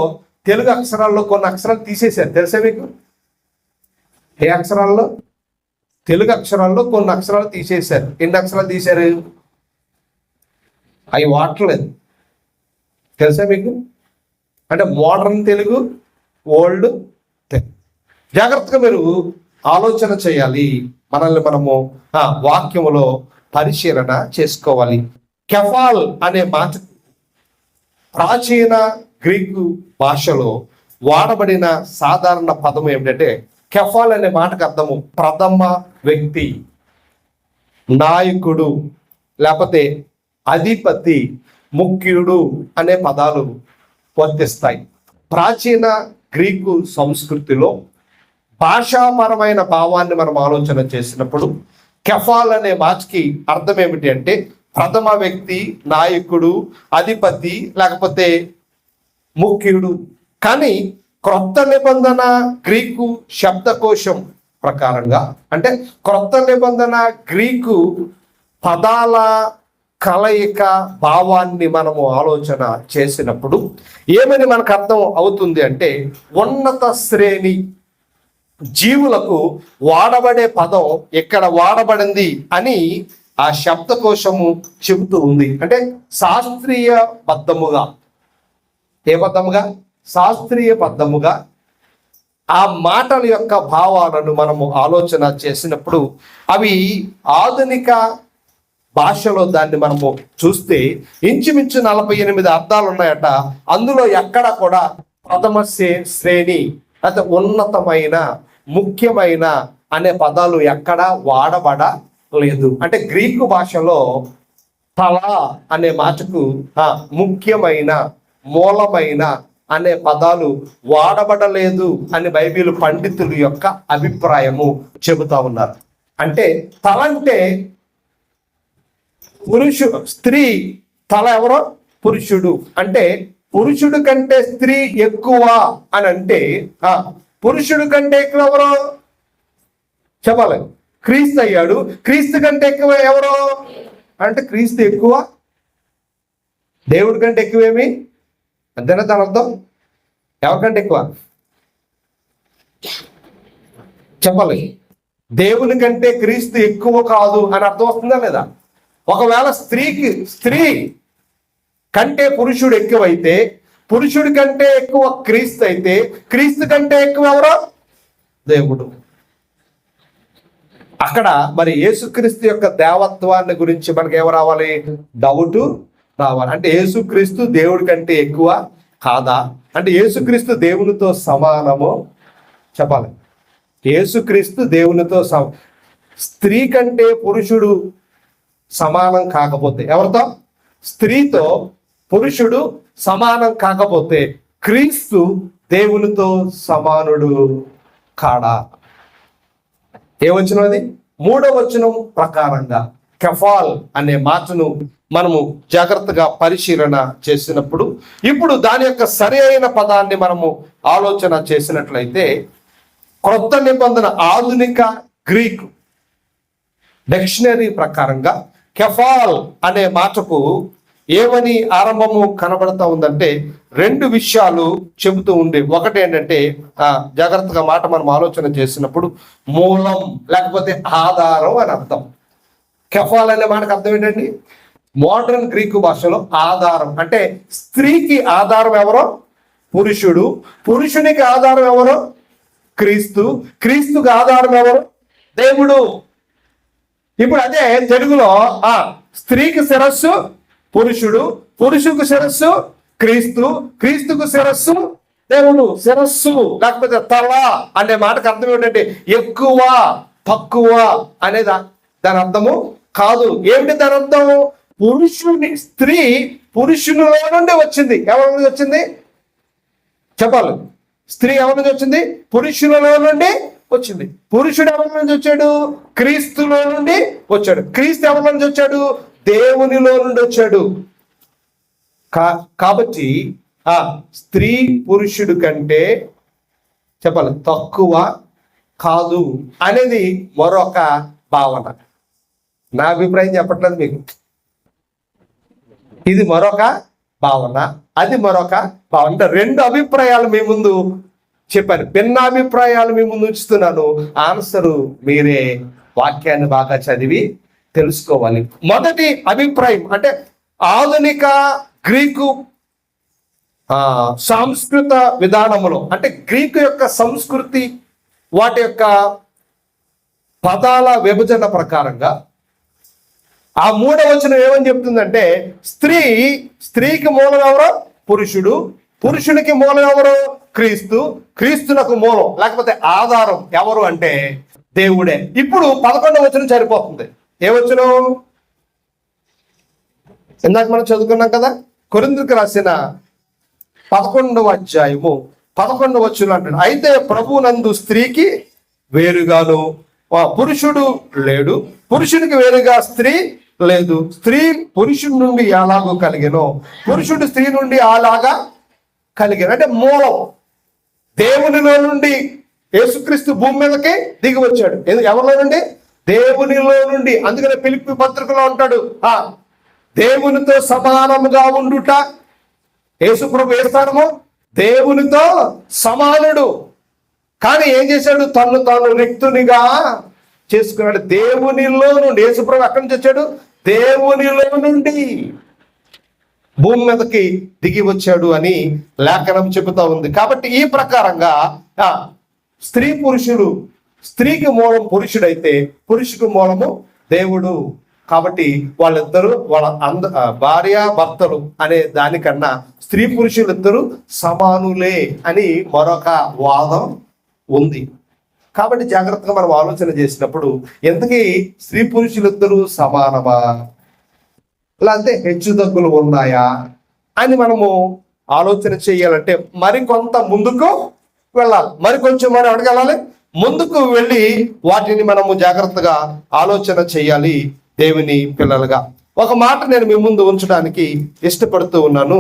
తెలుగు అక్షరాల్లో కొన్ని అక్షరాలు తీసేశారు. తెలుసా మీకు? ఏ అక్షరాల్లో? తెలుగు అక్షరాల్లో కొన్ని అక్షరాలు తీసేశారు. ఎన్ని అక్షరాలు తీశారు? అవి వాడట్లేదు. తెలుసా మీకు? అంటే మోడర్న్ తెలుగు, ఓల్డ్ తెలుగు. జాగ్రత్తగా మీరు ఆలోచన చేయాలి. మనల్ని మనము వాక్యములో పరిశీలన చేసుకోవాలి. కెఫాల్ అనే మాట ప్రాచీన గ్రీకు భాషలో వాడబడిన సాధారణ పదం ఏమిటంటే, కెఫాల్ అనే మాటకు అర్థము ప్రథమ వ్యక్తి, నాయకుడు, లేకపోతే అధిపతి, ముఖ్యుడు అనే పదాలు వర్తిస్తాయి. ప్రాచీన గ్రీకు సంస్కృతిలో భాషాపరమైన భావాన్ని మనం ఆలోచన చేసినప్పుడు కెఫాల్ అనే మాటకి అర్థం ఏమిటి అంటే ప్రథమ వ్యక్తి, నాయకుడు, అధిపతి, లేకపోతే ముఖ్యుడు. కానీ క్రొత్త నిబంధన గ్రీకు శబ్దకోశం ప్రకారంగా, అంటే క్రొత్త నిబంధన గ్రీకు పదాల కలయిక భావాన్ని మనము ఆలోచన చేసినప్పుడు ఏమని మనకు అర్థం అవుతుంది అంటే, ఉన్నత శ్రేణి జీవులకు వాడబడే పదం ఇక్కడ వాడబడింది అని ఆ శబ్దకోశము చెబుతూ ఉంది. అంటే శాస్త్రీయ బద్ధముగా, ఏ బద్ధముగా? శాస్త్రీయ బద్ధముగా ఆ మాటల యొక్క భావాలను మనము ఆలోచన చేసినప్పుడు అవి ఆధునిక భాషలో దాన్ని మనము చూస్తే ఇంచుమించు 48 అర్థాలు ఉన్నాయట. అందులో ఎక్కడ కూడా ప్రథమ శ్రేణి అంటే ఉన్నతమైన, ముఖ్యమైన అనే పదాలు ఎక్కడ వాడబడలేదు. అంటే గ్రీకు భాషలో తల అనే మాటకు ముఖ్యమైన, మూలమైన అనే పదాలు వాడబడలేదు అని బైబిల్ పండితుల యొక్క అభిప్రాయము చెబుతా ఉన్నారు. అంటే తల అంటే స్త్రీ, తల ఎవరో పురుషుడు. అంటే పురుషుడు కంటే స్త్రీ ఎక్కువ అని అంటే పురుషుడు కంటే ఎక్కువ ఎవరో చెప్పాలి, క్రీస్తు అయ్యాడు. క్రీస్తు కంటే ఎక్కువ ఎవరో అంటే క్రీస్తు ఎక్కువ, దేవుడి కంటే ఎక్కువేమి అంతేనా? దాని అర్థం ఎవరికంటే ఎక్కువ చెప్పాలి. దేవుని కంటే క్రీస్తు ఎక్కువ కాదు అని అర్థం వస్తుందా లేదా? ఒకవేళ స్త్రీ కంటే పురుషుడు ఎక్కువైతే, పురుషుడి కంటే ఎక్కువ క్రీస్తు అయితే, క్రీస్తు కంటే ఎక్కువ ఎవరో దేవుడు. అక్కడ మరి యేసుక్రీస్తు యొక్క దేవత్వాన్ని గురించి మనకి ఏమో రావాలి? డౌట్ రావాలి. అంటే యేసుక్రీస్తు దేవుడి కంటే ఎక్కువ కాదా? అంటే యేసుక్రీస్తు దేవునితో సమానము చెప్పాలి. యేసుక్రీస్తు దేవునితో స్త్రీ కంటే పురుషుడు సమానం కాకపోతే, ఎవరితో? స్త్రీతో పురుషుడు సమానం కాకపోతే క్రీస్తు దేవునితో సమానుడు కాడా? ఏ వచనం అది? 3వ వచనం ప్రకారంగా కెఫాల్ అనే మాటను మనము జాగ్రత్తగా పరిశీలన చేసినప్పుడు ఇప్పుడు దాని యొక్క సరి అయిన పదాన్ని మనము ఆలోచన చేసినట్లయితే క్రొత్త నిబంధన ఆధునిక గ్రీకు డిక్షనరీ ప్రకారంగా కెఫాల్ అనే మాటకు ఏమని ఆరంభము కనబడతా ఉందంటే 2 విషయాలు చెబుతూ ఉండే. ఒకటి ఏంటంటే జాగ్రత్తగా మాట మనం ఆలోచన చేసినప్పుడు మూలం లేకపోతే ఆధారం అని అర్థం. కెఫాల్ అనే మాటకు అర్థం ఏంటండి? మోడర్న్ గ్రీకు భాషలో ఆధారం అంటే స్త్రీకి ఆధారం ఎవరో పురుషుడు, పురుషునికి ఆధారం ఎవరో క్రీస్తు, క్రీస్తుకి ఆధారం ఎవరు? దేవుడు. ఇప్పుడు అదే తెలుగులో స్త్రీకి శిరస్సు పురుషుడు, పురుషుకు శిరస్సు క్రీస్తు, క్రీస్తుకు శిరస్సు దేవుడు. శిరస్సు లేకపోతే తల అనే మాటకు అర్థం ఏంటంటే ఎక్కువ, తక్కువ అనేది దాని అర్థము కాదు. ఏమిటి దాని అర్థం? స్త్రీ పురుషునిలో నుండి వచ్చింది. ఎవరి నుండి వచ్చింది చెప్పాలి? స్త్రీ ఎవరి నుంచి వచ్చింది? పురుషులలో నుండి వచ్చింది. పురుషుడు ఎవరి నుంచి వచ్చాడు? క్రీస్తులో నుండి వచ్చాడు. క్రీస్తు ఎవరి నుంచి వచ్చాడు? దేవునిలో నుండి వచ్చాడు. కాబట్టి స్త్రీ పురుషుడు కంటే చెప్పాలి తక్కువ కాదు అనేది మరొక భావన. నా అభిప్రాయం చెప్పట్లేదు మీకు. ఇది మరొక భావన, అది మరొక భావన. అంటే 2 అభిప్రాయాలు మీ ముందు చెప్పాను. భిన్న అభిప్రాయాలు మీ ముందు ఉంచుతున్నాను. ఆన్సరు మీరే వాక్యాన్ని బాగా చదివి తెలుసుకోవాలి. మొదటి అభిప్రాయం అంటే ఆధునిక గ్రీకు సాంస్కృత విధానములో, అంటే గ్రీకు యొక్క సంస్కృతి వాటి యొక్క పదాల విభజన ప్రకారంగా ఆ 3వ వచనం ఏమని చెప్తుందంటే, స్త్రీకి మూలం ఎవరు? పురుషుడు. పురుషునికి మూలం ఎవరు? క్రీస్తు. క్రీస్తునకు మూలం లేకపోతే ఆధారం ఎవరు అంటే దేవుడే. ఇప్పుడు 11వ వచనం సరిపోతుంది. ఏ వచనం? ఇందాక మనం చదువుకున్నాం కదా, కొరింథీయులకు రాసిన 11వ అధ్యాయము 11వ వచనం అంటాడు, అయితే ప్రభువునందు స్త్రీకి వేరుగాను పురుషుడు లేడు, పురుషునికి వేరుగా స్త్రీ లేదు. స్త్రీ పురుషుడి నుండి ఎలాగో కలిగెనో పురుషుడు స్త్రీ నుండి అలాగా కలిగాను. అంటే మూలం దేవునిలో నుండి యేసుక్రీస్తు భూమి మీదకి దిగి వచ్చాడు. ఎవరిలో నుండి? దేవునిలో నుండి. అందుకనే ఫిలిప్పీ పత్రికలో ఉంటాడు, దేవునితో సమానముగా ఉండుట. యేసు ప్రభు ఏ స్థానము? దేవునితో సమానుడు. కానీ ఏం చేశాడు? తను తాను రిక్తునిగా చేసుకున్నాడు. దేవునిలో నుండి. యేసు ప్రభు ఎక్కడి నుంచి వచ్చాడు? దేవునిలో నుండి భూమి మీదకి దిగి వచ్చాడు అని లేఖనం చెబుతా ఉంది. కాబట్టి ఈ ప్రకారంగా స్త్రీ పురుషుడు, స్త్రీకి మూలం పురుషుడైతే పురుషుకు మూలము దేవుడు. కాబట్టి వాళ్ళిద్దరూ భార్య భర్తలు అనే దానికన్నా స్త్రీ పురుషులిద్దరూ సమానులే అని మరొక వాదం ఉంది. కాబట్టి జాగ్రత్తగా మనం ఆలోచన చేసినప్పుడు ఎందుకీ స్త్రీ పురుషులిద్దరూ సమానమా, లేకపోతే హెచ్చు తగ్గులు ఉన్నాయా అని మనము ఆలోచన చేయాలంటే మరికొంత ముందుకు వెళ్ళాలి. మరికొంచెం మనం అడగలాలి, ముందుకు వెళ్ళి వాటిని మనము జాగ్రత్తగా ఆలోచన చేయాలి దేవుని పిల్లలుగా. ఒక మాట నేను మీ ముందు ఉంచడానికి ఇష్టపడుతూ ఉన్నాను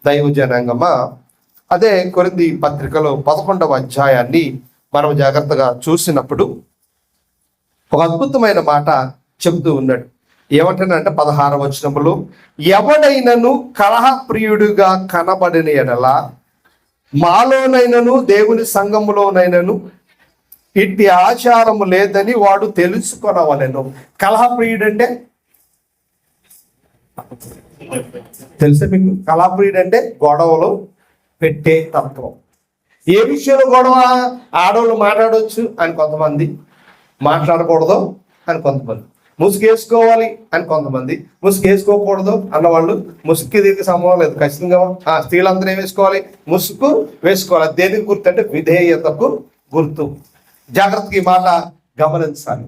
దైవ జనాంగమా. అదే కొరింథీ పత్రికలో 11వ అధ్యాయాన్ని మనం జాగ్రత్తగా చూసినప్పుడు ఒక అద్భుతమైన మాట చెబుతూ ఉన్నాడు. ఏమంటానంటే 16వ వచనములో, ఎవడైనను కలహప్రియుడిగా కనబడిన ఎడల మాలోనైనను దేవుని సంఘములోనైనను ఇట్టి ఆచారము లేదని వాడు తెలుసుకొనవలెను. కలహప్రియుడు అంటే తెలుసా మీకు? కలహప్రియుడు అంటే గొడవలు పెట్టే తత్వం. ఏ విషయంలో గొడవ? ఆడవాళ్ళు మాట్లాడవచ్చు అని కొంతమంది, మాట్లాడకూడదు అని కొంతమంది, ముసుగేసుకోవాలి అని కొంతమంది, ముసుగేసుకోకూడదు అన్నవాళ్ళు. ముసుగుకి దీనికి సంబంధం లేదు. ఖచ్చితంగా స్త్రీలందరూ ఏం వేసుకోవాలి? ముసుగు వేసుకోవాలి. దేనికి గుర్తు అంటే విధేయతకు గుర్తు. జాగ్రత్తగా ఈ మాట గమనించాలి.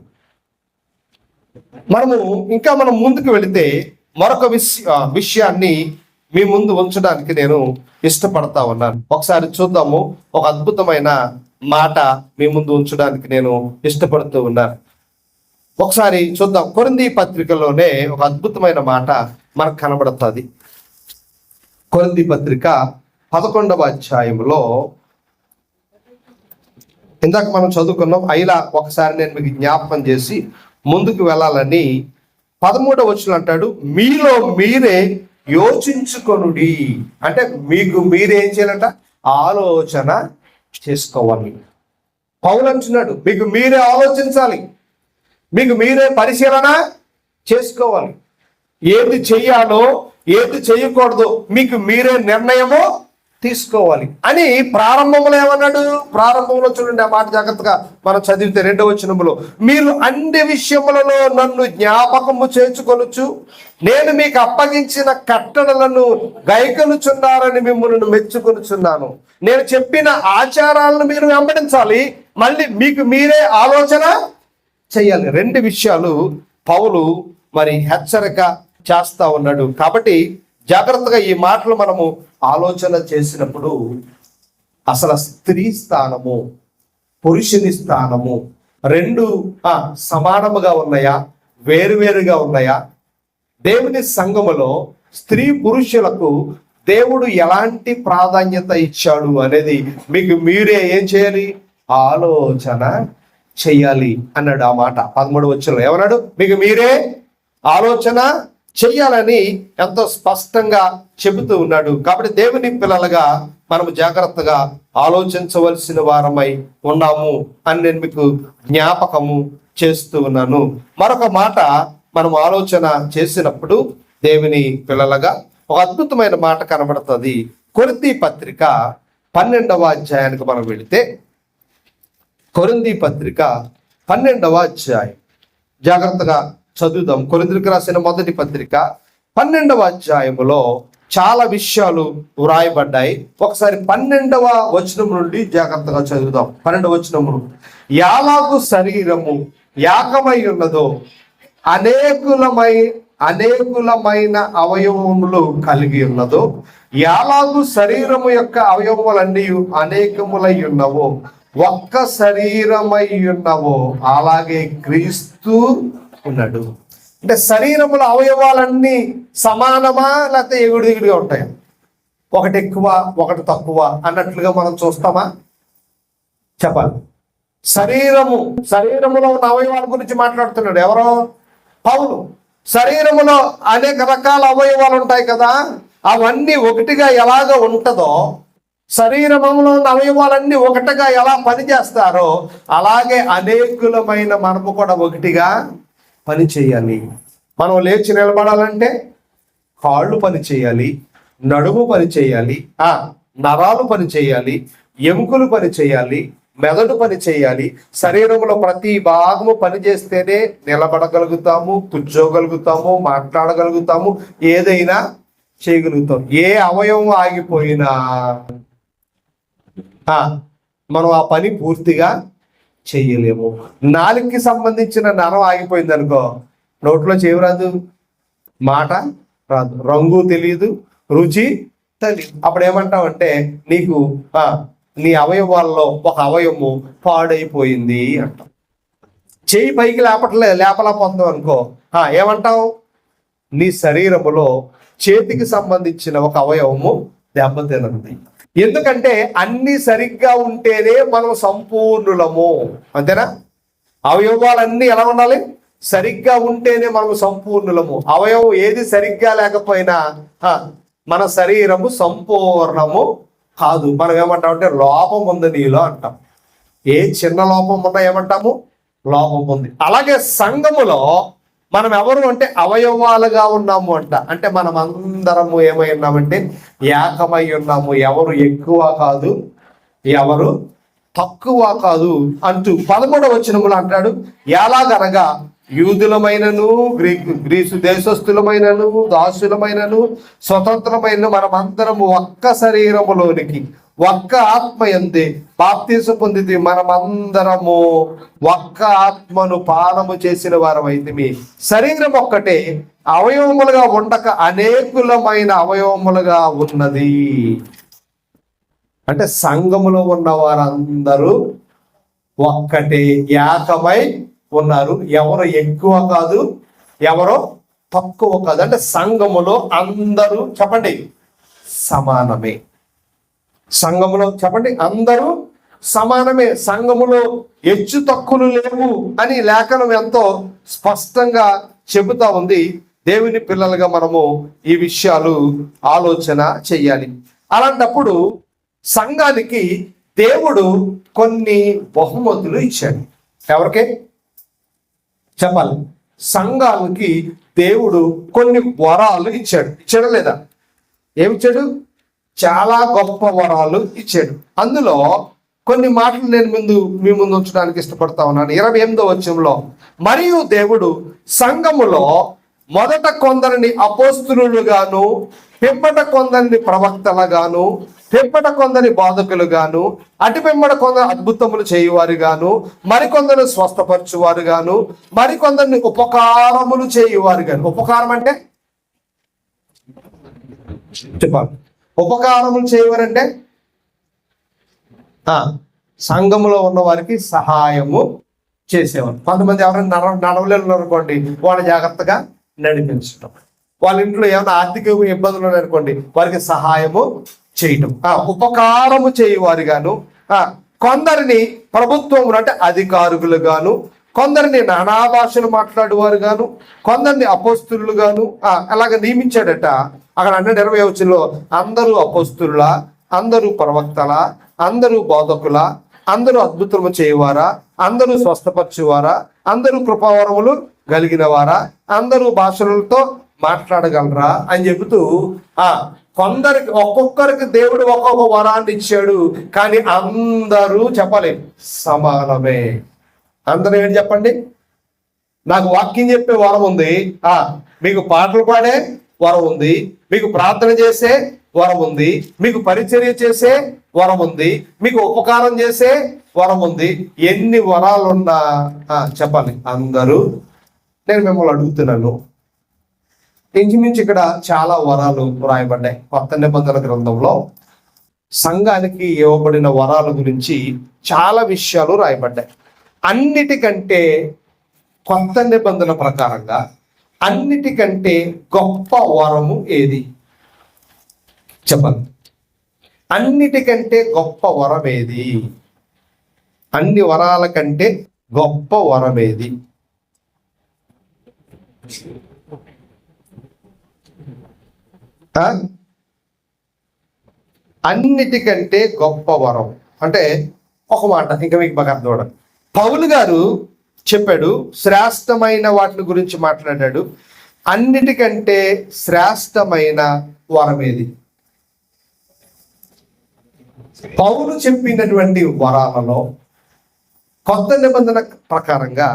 మనం ముందుకు వెళితే మరొక విషయాన్ని మీ ముందు ఉంచడానికి నేను ఇష్టపడతా ఉన్నాను. ఒకసారి చూద్దాము. ఒక అద్భుతమైన మాట మీ ముందు ఉంచడానికి నేను ఇష్టపడుతూ ఉన్నాను. ఒకసారి చూద్దాం. కొరింథీ పత్రికలోనే ఒక అద్భుతమైన మాట మనకు కనబడుతుంది. కొరింథీ పత్రిక 11వ అధ్యాయంలో ఇందాక మనం చదువుకున్నాం. అయిలా ఒకసారి నేను మీకు జ్ఞాపకం చేసి ముందుకు వెళ్ళాలని 13వ వచనం అంటాడు, మీలో మీరే యోచించుకొనుడి. అంటే మీకు మీరేం చేయాలంట? ఆలోచన చేసుకోవాలి. పౌలు అంటున్నాడు, మీకు మీరే ఆలోచించాలి, మీకు మీరే పరిశీలన చేసుకోవాలి. ఏది చెయ్యాలో ఏది చేయకూడదు మీకు మీరే నిర్ణయము తీసుకోవాలి అని ప్రారంభంలో ఏమన్నాడు? ప్రారంభంలో చూడండి ఆ మాట జాగ్రత్తగా మనం చదివితే 2వ వచనములో, మీరు అన్ని విషయములలో నన్ను జ్ఞాపకము చేర్చుకొనుచు నేను మీకు అప్పగించిన కట్టడలను గైకొనుచున్నారని మిమ్మల్ని మెచ్చుకొనుచున్నాను. నేను చెప్పిన ఆచారాలను మీరు వెంబడించాలి, మళ్ళీ మీకు మీరే ఆలోచన చెయ్యాలి. 2 విషయాలు పౌలు హెచ్చరిక చేస్తా ఉన్నాడు. కాబట్టి జాగ్రత్తగా ఈ మాటలు మనము ఆలోచన చేసినప్పుడు అసలు స్త్రీ స్థానము పురుషుని స్థానము 2 సమానముగా ఉన్నాయా, వేరువేరుగా ఉన్నాయా? దేవుని సంఘములో స్త్రీ పురుషులకు దేవుడు ఎలాంటి ప్రాధాన్యత ఇచ్చాడు అనేది మీకు మీరే ఏం చేయాలి? ఆలోచన చెయ్యాలి అన్నాడు. ఆ మాట 13వ వచనంలో ఏమన్నాడు? మీకు మీరే ఆలోచన చెయ్యాలని ఎంతో స్పష్టంగా చెబుతూ ఉన్నాడు. కాబట్టి దేవుని పిల్లలుగా మనము జాగ్రత్తగా ఆలోచించవలసిన వారమై ఉన్నాము అని నేను మీకు జ్ఞాపకము చేస్తూ ఉన్నాను. మరొక మాట మనం ఆలోచన చేసినప్పుడు దేవుని పిల్లలుగా ఒక అద్భుతమైన మాట కనబడుతుంది. కొరింథీ పత్రిక 12వ అధ్యాయానికి మనం వెళితే, కొరింథీ పత్రిక 12వ అధ్యాయం జాగ్రత్తగా చదువుదాం. కొరింథీయులకు రాసిన మొదటి పత్రిక 12వ అధ్యాయములో చాలా విషయాలు వ్రాయబడ్డాయి. ఒకసారి 12వ వచనం నుండి జాగ్రత్తగా చదువుదాం. 12వ వచనము, యాలాగు శరీరము యాకమై ఉన్నదో అనేకులమైన అవయవములు కలిగి ఉన్నదో, యాలాగు శరీరము యొక్క అవయవములన్నీ అనేకములై ఉన్నవో, ఒక్క శరీరమై ఉన్నవో, అలాగే క్రీస్తు ఉన్నాడు. అంటే శరీరముల అవయవాలన్నీ సమానమా, లేకపోతే ఎగుడిదిగుడిగా ఉంటాయా? ఒకటి ఎక్కువ ఒకటి తక్కువ అన్నట్లుగా మనం చూస్తామా? చెప్పాలి. శరీరములో ఉన్న అవయవాల గురించి మాట్లాడుతున్నాడు ఎవరో? పౌలు. శరీరములో అనేక రకాల అవయవాలు ఉంటాయి కదా, అవన్నీ ఒకటిగా ఎలాగ ఉంటుందో, శరీరములో ఉన్న అవయవాలన్నీ ఒకటిగా ఎలా పనిచేస్తారో, అలాగే అనేకులమైన మనము కూడా ఒకటిగా పని చేయాలి. మనం లేచి నిలబడాలంటే కాళ్ళు పని చేయాలి, నడుము పని చేయాలి, నరాలు పని చేయాలి, ఎముకలు పని చేయాలి, మెదడు పని చేయాలి. శరీరంలో ప్రతి భాగము పని చేస్తేనే నిలబడగలుగుతాము, కూర్చోగలుగుతాము, మాట్లాడగలుగుతాము, ఏదైనా చేయగలుగుతాం. ఏ అవయవం ఆగిపోయినా మనం ఆ పని పూర్తిగా చెయ్యలేము. నాలుగుకి సంబంధించిన నరం ఆగిపోయింది అనుకో, నోట్లో చెవి రాదు, మాట రాదు, రంగు తెలియదు, రుచి తెలియదు. అప్పుడు ఏమంటావంటే నీకు నీ అవయవాల్లో ఒక అవయవము పాడైపోయింది అంటాం. చెయ్యి పైకి లేపలేకపోతాం అనుకో, ఏమంటావు? నీ శరీరములో చేతికి సంబంధించిన ఒక అవయవము దెబ్బతిన్నది. ఎందుకంటే అన్ని సరిగ్గా ఉంటేనే మనం సంపూర్ణులము, అంతేనా? అవయవాలన్నీ ఎలా ఉండాలి? సరిగ్గా ఉంటేనే మనం సంపూర్ణులము. అవయవం ఏది సరిగ్గా లేకపోయినా మన శరీరము సంపూర్ణము కాదు. మనం ఏమంటామంటే లోపం ఉంది నీలో అంటాం. ఏ చిన్న లోపం ఉన్నా ఏమంటాము? లోపం ఉంది. అలాగే సంఘములో మనం ఎవరు అంటే అవయవాలుగా ఉన్నాము అంటే మనం అందరము ఏమై ఉన్నామంటే ఏకమై ఉన్నాము. ఎవరు ఎక్కువ కాదు, ఎవరు తక్కువ కాదు అంటూ 11వ వచనములో అంటాడు, ఎలాగనగా యూదులమైనను గ్రీసు దేశస్థులమైనను దాసులమైనను స్వతంత్రమైన మనమందరము ఒక్క శరీరములోనికి ఒక్క ఆత్మ యందే బాప్తీసం పొందితే మనమందరము ఒక్క ఆత్మను పానము చేసిన వారమైతిమి. శరీరం ఒక్కటే అవయవములుగా ఉండక అనేకులమైన అవయవములుగా ఉన్నది. అంటే సంఘములో ఉన్న వారందరూ ఒక్కటే, ఏకమై ఉన్నారు. ఎవరు ఎక్కువ కాదు, ఎవరో తక్కువ కాదు. అంటే సంఘములో అందరూ చెప్పండి సమానమే. సంఘములో చెప్పండి అందరూ సమానమే. సంఘములో హెచ్చు తక్కువలు లేవు అని లేఖనం ఎంతో స్పష్టంగా చెబుతా ఉంది. దేవుని పిల్లలుగా మనము ఈ విషయాలు ఆలోచన చెయ్యాలి. అలాంటప్పుడు సంఘానికి దేవుడు కొన్ని బహుమతులు ఇచ్చాడు. ఎవరికి చెప్పాలి? సంఘానికి దేవుడు కొన్ని వరాలు ఇచ్చాడు. ఇచ్చాడా లేదా? ఏమిచ్చాడు? చాలా గొప్ప వరాలు ఇచ్చాడు. అందులో కొన్ని మాటలు నేను మీ ముందు ఉంచడానికి ఇష్టపడతా ఉన్నాను. 28వ వచనంలో, మరియు దేవుడు సంఘములో మొదట కొందరిని అపోస్తులుగాను, పిమ్మట కొందరిని ప్రవక్తలుగాను, పిమ్మట కొందరి బోధకులు గాను, అటు పిమ్మట కొందరు అద్భుతములు చేయువారు గాను, మరికొందరు స్వస్థపరచువారు గాను, మరికొందరిని ఉపకారములు చేయువారు గాను. ఉపకారం అంటే చెప్పాలి. ఉపకారములు చేయవారంటే సంఘములో ఉన్న వారికి సహాయము చేసేవారు. కొంతమంది ఎవరైనా నడవలేరు అనుకోండి, వాళ్ళు జాగ్రత్తగా నడిపించడం. వాళ్ళ ఇంట్లో ఏమైనా ఆర్థిక ఇబ్బందులు ఉన్నాయనుకోండి, వారికి సహాయము చేయటం. ఉపకారము చేయవారు గాను, కొందరిని ప్రభుత్వం అంటే అధికారులు గాను, కొందరిని నానా భాషలు మాట్లాడేవారు గాను, కొందరిని అపోస్తులు గాను అలాగ నియమించాడట. అక్కడ 20వ వచనంలో అందరూ అపోస్తుల, అందరూ ప్రవక్తల, అందరూ బోధకుల, అందరూ అద్భుతము చేయవారా, అందరూ స్వస్థపరచువారా, అందరూ కృపావరములు కలిగిన వారా, అందరూ భాషలతో మాట్లాడగలరా అని చెబుతూ కొందరికి ఒక్కొక్కరికి దేవుడు ఒక్కొక్క వరాన్ని ఇచ్చాడు. కానీ అందరూ చెప్పాలి సమానమే. అందరూ ఏంటి చెప్పండి? నాకు వాక్యం చెప్పే వరం ఉంది, మీకు పాటలు పాడే వరం ఉంది, మీకు ప్రార్థన చేసే వరం ఉంది, మీకు పరిచర్య చేసే వరం ఉంది, మీకు ఉపకారం చేసే వరం ఉంది. ఎన్ని వరాలున్నా చెప్పాలి అందరూ. నేను మిమ్మల్ని అడుగుతున్నాను, ఇంచుమించు ఇక్కడ చాలా వరాలు రాయబడ్డాయి కొత్త నిబంధన గ్రంథంలో. సంఘానికి ఇవ్వబడిన వరాల గురించి చాలా విషయాలు రాయబడ్డాయి. అన్నిటికంటే కొత్త నిబంధన ప్రకారంగా అన్నిటికంటే గొప్ప వరము ఏది చెప్పండి? అన్నిటికంటే గొప్ప వరం ఏది? అన్ని వరాల కంటే గొప్ప వరం ఏది? అన్నిటికంటే గొప్ప వరం అంటే ఒక మాట ఇంకా మీకు బాగా అర్థం అవడం. పౌలు గారు చెప్పాడు, శ్రేష్టమైన వాటి గురించి మాట్లాడాడు. అన్నిటికంటే శ్రేష్టమైన వరం ఏది? పౌలు చెప్పినటువంటి వరాలలో కొత్త నిబంధన ప్రకారంగా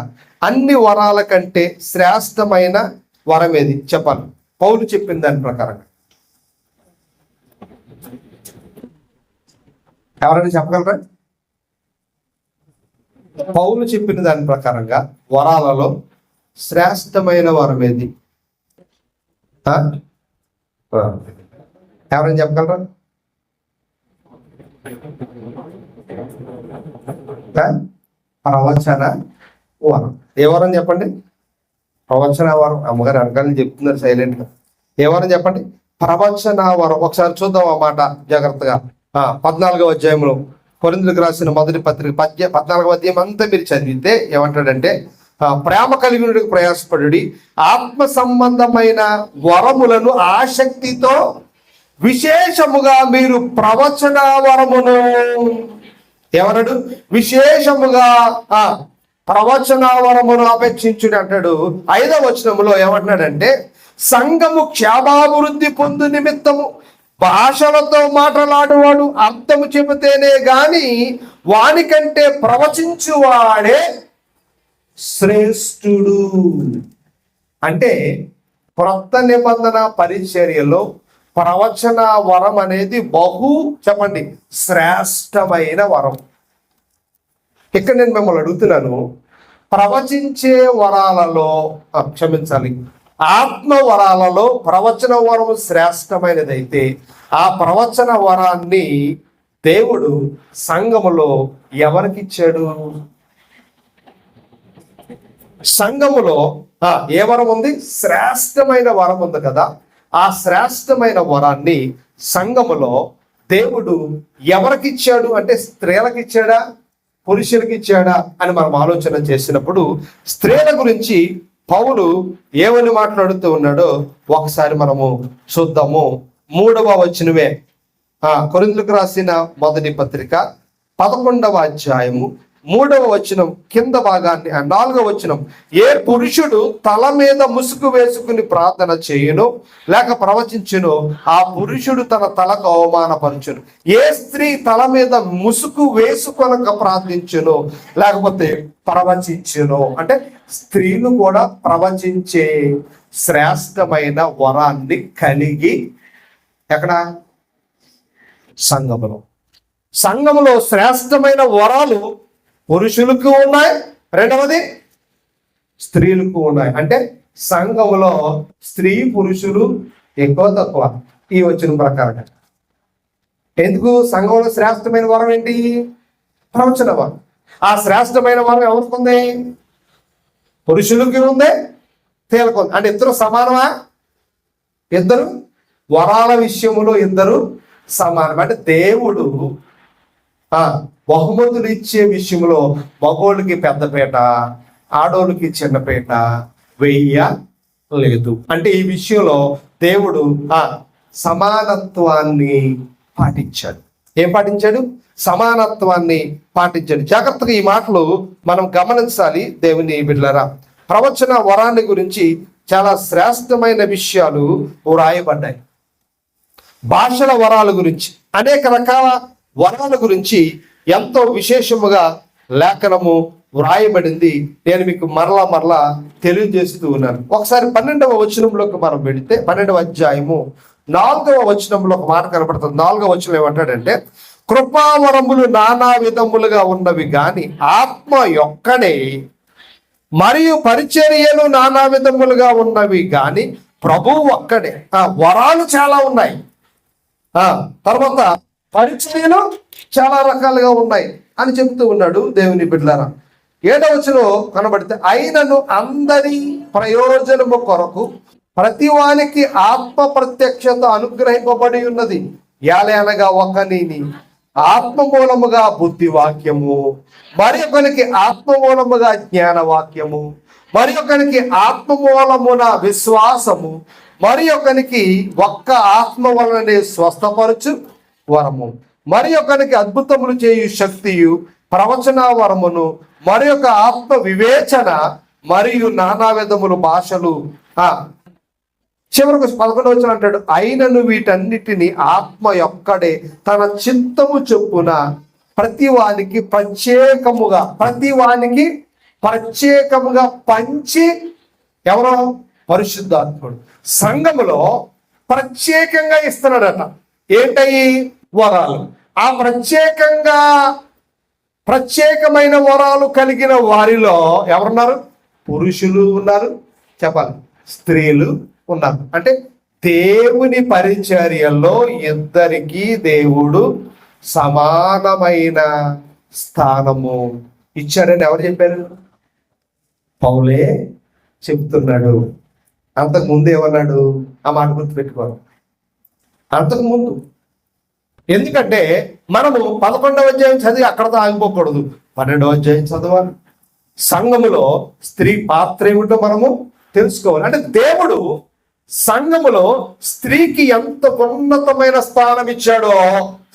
అన్ని వరాల కంటే శ్రేష్టమైన వరం ఏది చెప్పాలి? పౌలు చెప్పిన దాని ప్రకారంగా ఎవరైనా చెప్పగలరా? పౌలు చెప్పిన దాని ప్రకారంగా వరాలలో శ్రేష్టమైన వరం ఏది? ఎవరైనా చెప్పగలరా? ప్రవచన వరం. ఏ వరం చెప్పండి? ప్రవచన వరం. అమ్మగారు వెనకాల చెప్తున్నారు సైలెంట్ గా. ఏ వరం చెప్పండి? ప్రవచన వరం. ఒకసారి చూద్దాం ఆ మాట జాగ్రత్తగా. 14వ అధ్యాయంలో కొరింథీయులకు రాసిన మొదటి పత్రిక 14వ అధ్యాయం అంతా మీరు చదివితే ఏమంటాడంటే, ప్రేమ కలిగినకు ప్రయాసపడుడి, ఆత్మ సంబంధమైన వరములను ఆసక్తితో విశేషముగా మీరు ప్రవచన వరమును ఏమన్నాడు? విశేషముగా ప్రవచన వరమును అపేక్షించుడు అంటాడు. 5వ వచనంలో ఏమంటున్నాడంటే, సంఘము క్షేమాభివృద్ధి పొందు నిమిత్తము భాషలతో మాట్లాడేవాడు అర్థము చెబితేనే గాని వానికంటే ప్రవచించువాడే శ్రేష్ఠుడు. అంటే క్రొత్త నిబంధన పరిచర్యలో ప్రవచన వరం అనేది చెప్పండి శ్రేష్టమైన వరం. ఇక్కడ నేను మిమ్మల్ని అడుగుతున్నాను, ప్రవచించే వరాలలో క్షమించాలి, ఆత్మ వరాలలో ప్రవచన వరం శ్రేష్టమైనదైతే ఆ ప్రవచన వరాన్ని దేవుడు సంఘములో ఎవరికి ఇచ్చాడు? సంఘములో ఏ వరం ఉంది? శ్రేష్టమైన వరం ఉంది కదా. ఆ శ్రేష్టమైన వరాన్ని సంఘములో దేవుడు ఎవరికి ఇచ్చాడు అంటే, స్త్రీలకు ఇచ్చాడా పురుషులకి ఇచ్చాడా అని మనం ఆలోచన చేసినప్పుడు స్త్రీల గురించి పౌలు ఏమని మాట్లాడుతూ ఉన్నాడో ఒకసారి మనము చూద్దాము. 3వ వచనమే కొరింథీయులకు రాసిన మొదటి పత్రిక 11వ అధ్యాయము 3వ వచనం కింద భాగాన్ని 4వ వచనం, ఏ పురుషుడు తల మీద ముసుగు వేసుకుని ప్రార్థన చేయును లేక ప్రవచించును ఆ పురుషుడు తన తలకు అవమానపరచును. ఏ స్త్రీ తల మీద ముసుగు వేసుకొనక ప్రార్థించును లేకపోతే ప్రవచించును అంటే స్త్రీలు కూడా ప్రవచించే శ్రేష్టమైన వరాన్ని కలిగి ఎక్కడ? సంఘములో శ్రేష్టమైన వరాలు పురుషులకు ఉన్నాయి, రెండవది స్త్రీలకు ఉన్నాయి. అంటే సంఘములో స్త్రీ పురుషులు ఎక్కువ తక్కువ ఈ వచ్చిన ప్రకారం. ఎందుకు? సంఘంలో శ్రేష్టమైన వరం ఏంటి? ప్రవచన వరం. ఆ శ్రేష్టమైన వరం ఎవరికి ఉంది? పురుషులకి ఉంది, స్త్రీలకు ఉంది. అంటే ఇద్దరు సమానమా? ఇద్దరు వరాల విషయములో ఇద్దరు సమానం. అంటే దేవుడు బహుమతులు ఇచ్చే విషయంలో మగోళ్ళకి పెద్దపేట, ఆడోళ్ళకి చిన్నపేట వేయలేదు. అంటే ఈ విషయంలో దేవుడు సమానత్వాన్ని పాటించాడు. ఏం పాటించాడు? సమానత్వాన్ని పాటించాడు. జాగ్రత్తగా ఈ మాటలు మనం గమనించాలి దేవుని బిడ్డలారా. ప్రవచన వరాన్ని గురించి చాలా శ్రేష్టమైన విషయాలు వ్రాయబడ్డాయి. భాషల వరాల గురించి, అనేక రకాల వరాల గురించి ఎంతో విశేషముగా లేఖనము వ్రాయబడింది. నేను మీకు మరలా తెలియజేస్తూ ఉన్నాను. ఒకసారి 12వ వచనంలోకి మనం వెళితే 12వ అధ్యాయము 4వ వచనంలో ఒక మాట కనబడుతుంది. 4వ వచనం ఏమంటాడంటే, కృపావరములు నానా విధములుగా ఉన్నవి గాని ఆత్మ ఒక్కడే, మరియు పరిచర్యలు నానా విధములుగా ఉన్నవి గాని ప్రభువు ఒక్కడే. వరాలు చాలా ఉన్నాయి, తర్వాత పరిచర్యలు చాలా రకాలుగా ఉన్నాయి అని చెప్తూ ఉన్నాడు దేవుని బిడ్డలారా. 7వ వచనం కనబడితే, అయినను అందరి ప్రయోజనము కొరకు ప్రతివానికి ఆత్మ ప్రత్యక్షత అనుగ్రహింపబడి ఉన్నది. ఏలయనగా ఒకనిని ఆత్మ మూలముగా బుద్ధి వాక్యము, మరి ఒకనికి ఆత్మ మూలముగా జ్ఞాన వాక్యము, మరి ఒకనికి ఆత్మ మూలమున విశ్వాసము, మరి ఒకనికి ఒక్క ఆత్మ వలననే స్వస్థపరచు వరము, మరి ఒకనికి అద్భుతములు చేయు శక్తియు, ప్రవచన వరమును, మరి ఒక ఆత్మ వివేచన, మరియు నానా విధములు భాషలు. చివరకు 11వ వచనం అంటాడు, అయినను వీటన్నిటిని ఆత్మ ఒక్కడే తన చిత్తము చొప్పున ప్రతివానికి ప్రత్యేకముగా పంచి, ఎవరో పరిశుద్ధాత్ముడు సంఘములో ప్రత్యేకంగా ఇస్తున్నాడట. ఏంటయి? వరాలు. ఆ ప్రత్యేకమైన వరాలు కలిగిన వారిలో ఎవరున్నారు? పురుషులు ఉన్నారు, చెప్పాలి, స్త్రీలు ఉన్నారు. అంటే దేవుని పరిచర్యలో ఇద్దరికి దేవుడు సమానమైన స్థానము ఇచ్చాడని ఎవరు చెప్పారు? పౌలే చెప్తున్నాడు. అంతకుముందు ఏమన్నాడు? ఆ మాట గుర్తుపెట్టుకోవాలి. అంతకుముందు, ఎందుకంటే మనము 11వ అధ్యాయం చదివి అక్కడతో ఆగిపోకూడదు, 12వ అధ్యాయం చదవాలి. సంఘములో స్త్రీ పాత్ర ఏమిటో మనము తెలుసుకోవాలి. అంటే దేవుడు సంఘములో స్త్రీకి ఎంత ఉన్నతమైన స్థానం ఇచ్చాడో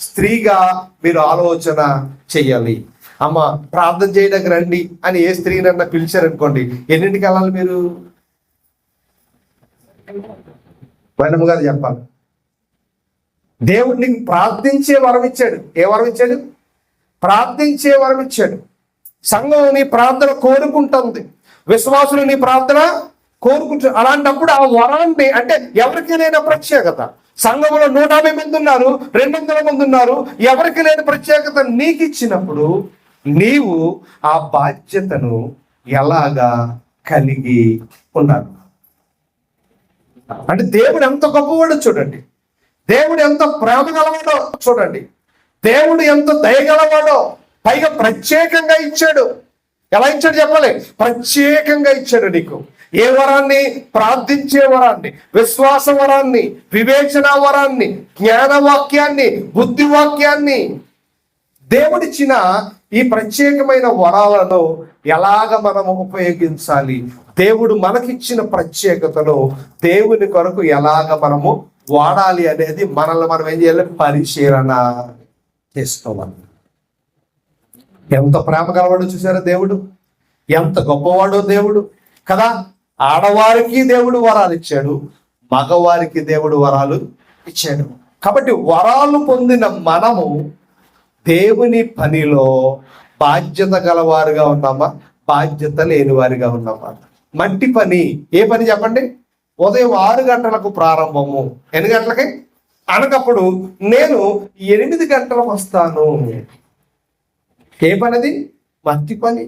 స్త్రీగా మీరు ఆలోచన చెయ్యాలి. అమ్మ ప్రార్థన చేయడానికి రండి అని ఏ స్త్రీనన్నా పిలిచారనుకోండి, ఎన్నింటికి వెళ్ళాలి మీరు? వైనమ్మ గారు చెప్పాలి. దేవుడు నీకు ప్రార్థించే వరం ఇచ్చాడు. ఏ వరం ఇచ్చాడు? ప్రార్థించే వరం ఇచ్చాడు. సంఘం నీ ప్రార్థన కోరుకుంటుంది, విశ్వాసులు నీ ప్రార్థన కోరుకుంటారు. అలాంటప్పుడు ఆ వరాన్ని, అంటే ఎవరికి లేని ప్రత్యేకత, సంఘంలో 150 మంది ఉన్నారు, 200 మంది ఉన్నారు, ఎవరికి లేని ప్రత్యేకత నీకు ఇచ్చినప్పుడు నీవు ఆ బాధ్యతను ఎలాగా కలిగి ఉన్నాడు? అంటే దేవుడు ఎంత గొప్పవాడో చూడండి, దేవుడు ఎంత ప్రేమ గలవాడో చూడండి, దేవుడు ఎంత దయగలవాడో, పైగా ప్రత్యేకంగా ఇచ్చాడు. ఎలా ఇచ్చాడు చెప్పాలి? ప్రత్యేకంగా ఇచ్చాడు నీకు. ఏ వరాన్ని? ప్రార్థించే వరాన్ని, విశ్వాస వరాన్ని, వివేచన వరాన్ని, జ్ఞానవాక్యాన్ని, బుద్ధివాక్యాన్ని. దేవుడిచ్చిన ఈ ప్రత్యేకమైన వరాలను ఎలాగ మనము ఉపయోగించాలి, దేవుడు మనకిచ్చిన ప్రత్యేకతను దేవుని కొరకు ఎలాగ మనము వాడాలి అనేది మనల్ని మనం ఏం చేయాలి? పరిశీలన చేసుకోవాలి. ఎంత ప్రేమ గలవాడో చూసారా దేవుడు, ఎంత గొప్పవాడో దేవుడు కదా. ఆడవారికి దేవుడు వరాలు ఇచ్చాడు, మగవారికి దేవుడు వరాలు ఇచ్చాడు. కాబట్టి వరాలు పొందిన మనము దేవుని పనిలో బాధ్యత గలవారుగా ఉన్నామా, బాధ్యత లేని వారిగా ఉన్నామా? మట్టి పని, ఏ పని చెప్పండి? ఉదయం 6 గంటలకు ప్రారంభము, ఎన్ని గంటలకి అనకప్పుడు నేను 8 గంటలకు వస్తాను. ఏ పనిది? మట్టి పని.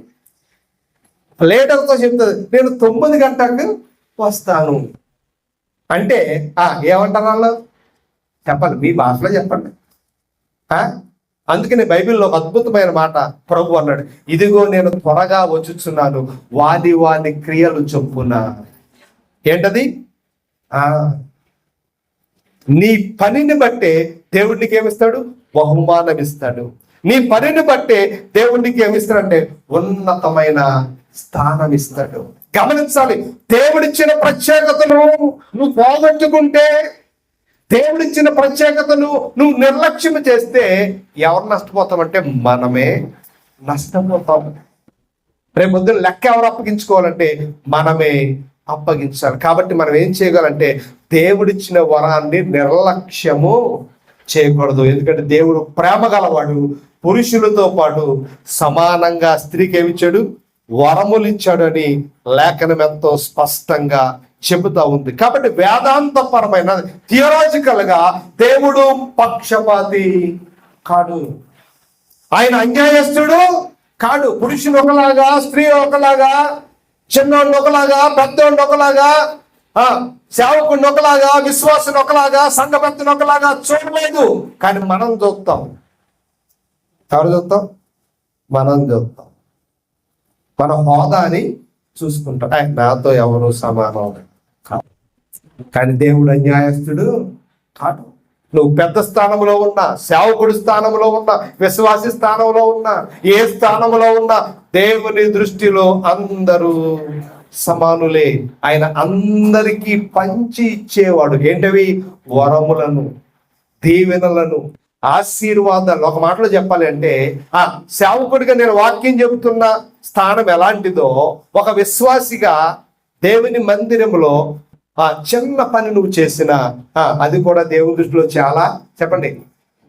లేటర్తో చెప్తుంది, నేను 9 గంటలకు వస్తాను అంటే ఏమంటారు వాళ్ళు? చెప్పాలి, మీ భాషలో చెప్పండి. అందుకని బైబిల్లో ఒక అద్భుతమైన మాట ప్రభు అన్నాడు, ఇదిగో నేను త్వరగా వచ్చుచున్నాను, వాని క్రియలు చొప్పున. ఏంటది? నీ పనిని బట్టే దేవుడికి ఏమిస్తాడు? బహుమానం ఇస్తాడు. నీ పనిని బట్టే దేవుడికి ఏమిస్తాడంటే ఉన్నతమైన స్థానం ఇస్తాడు. గమనించాలి, దేవుడిచ్చిన ప్రత్యేకతను నువ్వు పోగొట్టుకుంటే దేవుడిచ్చిన ప్రత్యేకతను నువ్వు నిర్లక్ష్యం చేస్తే ఎవరు నష్టపోతామంటే మనమే నష్టపోతాం. రేపు పొద్దున్న లెక్క ఎవరు అప్పగించుకోవాలంటే మనమే అప్పగించాలి. కాబట్టి మనం ఏం చేయగలంటే దేవుడిచ్చిన వరాన్ని నిర్లక్ష్యము చేయకూడదు. ఎందుకంటే దేవుడు ప్రేమ గలవాడు. పురుషులతో పాటు సమానంగా స్త్రీకి ఏమిచ్చాడు? వరములు ఇచ్చాడు అని లేఖనం ఎంతో స్పష్టంగా చెబుతా ఉంది. కాబట్టి వేదాంతపరమైన థియలాజికల్ గా దేవుడు పక్షపాతి కాడు, ఆయన అన్యాయస్తుడు కాడు. పురుషుడు ఒకలాగా, స్త్రీ ఒకలాగా, చిన్నోడిని ఒకలాగా, పెద్దోడిని ఒకలాగా, సేవకుడిని ఒకలాగా, విశ్వాసుని ఒకలాగా, సంఘభక్తుని ఒకలాగా చూడలేదు. కానీ మనం చూస్తాం. ఎవరు చూస్తాం? మనం చూస్తాం. మన హోదాని చూసుకుంటాం. నాతో ఎవరు సమానం కాదు. కానీ దేవుడు అన్యాయస్తుడు కాదు. నువ్వు పెద్ద స్థానంలో ఉన్నా, సేవకుడి స్థానంలో ఉన్నా, విశ్వాసి స్థానంలో ఉన్నా, ఏ స్థానంలో ఉన్నా, దేవుని దృష్టిలో అందరూ సమానులే. ఆయన అందరికీ పంచి ఇచ్చేవాడు. ఏంటవి? వరములను, దీవెనలను, ఆశీర్వాదాలు. ఒక మాటలో చెప్పాలి అంటే సేవకుడిగా నేను వాక్యం చెబుతున్న స్థానం ఎలాంటిదో, ఒక విశ్వాసిగా దేవుని మందిరంలో చిన్న పని నువ్వు చేసిన అది కూడా దేవుని దృష్టిలో చాలా, చెప్పండి,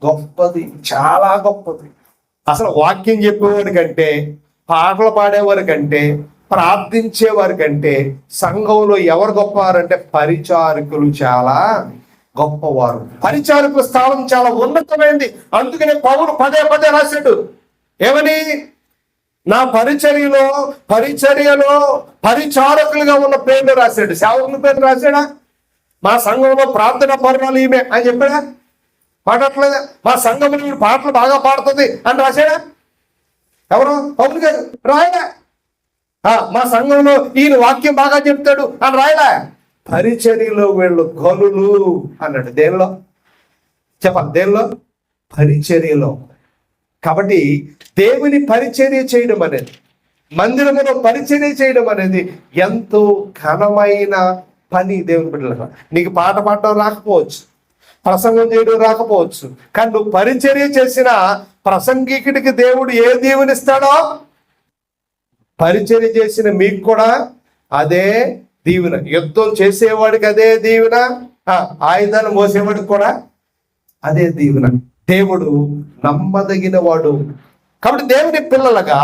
గొప్పది, చాలా గొప్పది. అసలు వాక్యం చెప్పేవాడి కంటే, పాటలు పాడేవారి కంటే, ప్రార్థించేవారి కంటే సంఘంలో ఎవరు గొప్పవారంటే పరిచారకులు చాలా గొప్పవారు. పరిచారకుల స్థానం చాలా ఉన్నతమైంది. అందుకనే పౌలు పదే పదే రాశాడు. ఏమని? నా పరిచర్యలో పరిచారకులుగా ఉన్న పేర్లు రాశాడు. సేవకుల పేర్లు రాశాడా? మా సంఘంలో ప్రార్థన పర్వాలు ఈమె అని చెప్పాడా? పాడట్లేదా? మా సంఘంలో ఈమె పాటలు బాగా పాడుతుంది అని రాశాడా? ఎవరు? పౌలు గారు రాయడా? మా సంఘంలో ఈయన వాక్యం బాగా చెప్తాడు అని రాయడా? పరిచర్యలో వీళ్ళు గనులు అన్నాడు. దేనిలో? చెప్పాలి, దేనిలో? పరిచర్యలో. కాబట్టి దేవుని పరిచర్య చేయడం అనేది, మందిరంలో పరిచర్య చేయడం అనేది ఎంతో ఘనమైన పని. దేవుని బిడ్డలుగా నీకు పాట పాడడం రాకపోవచ్చు, ప్రసంగం చేయడం రాకపోవచ్చు, కానీ నువ్వు పరిచర్య చేసిన ప్రసంగికుడికి దేవుడు ఏ దీవెనిస్తాడో, పరిచర్య చేసిన మీకు కూడా అదే దీవెన. యుద్ధం చేసేవాడికి అదే దీవెన, ఆయుధాలు మోసేవాడికి కూడా అదే దీవెన. దేవుడు నమ్మదగిన వాడు. కాబట్టి దేవుని పిల్లలుగా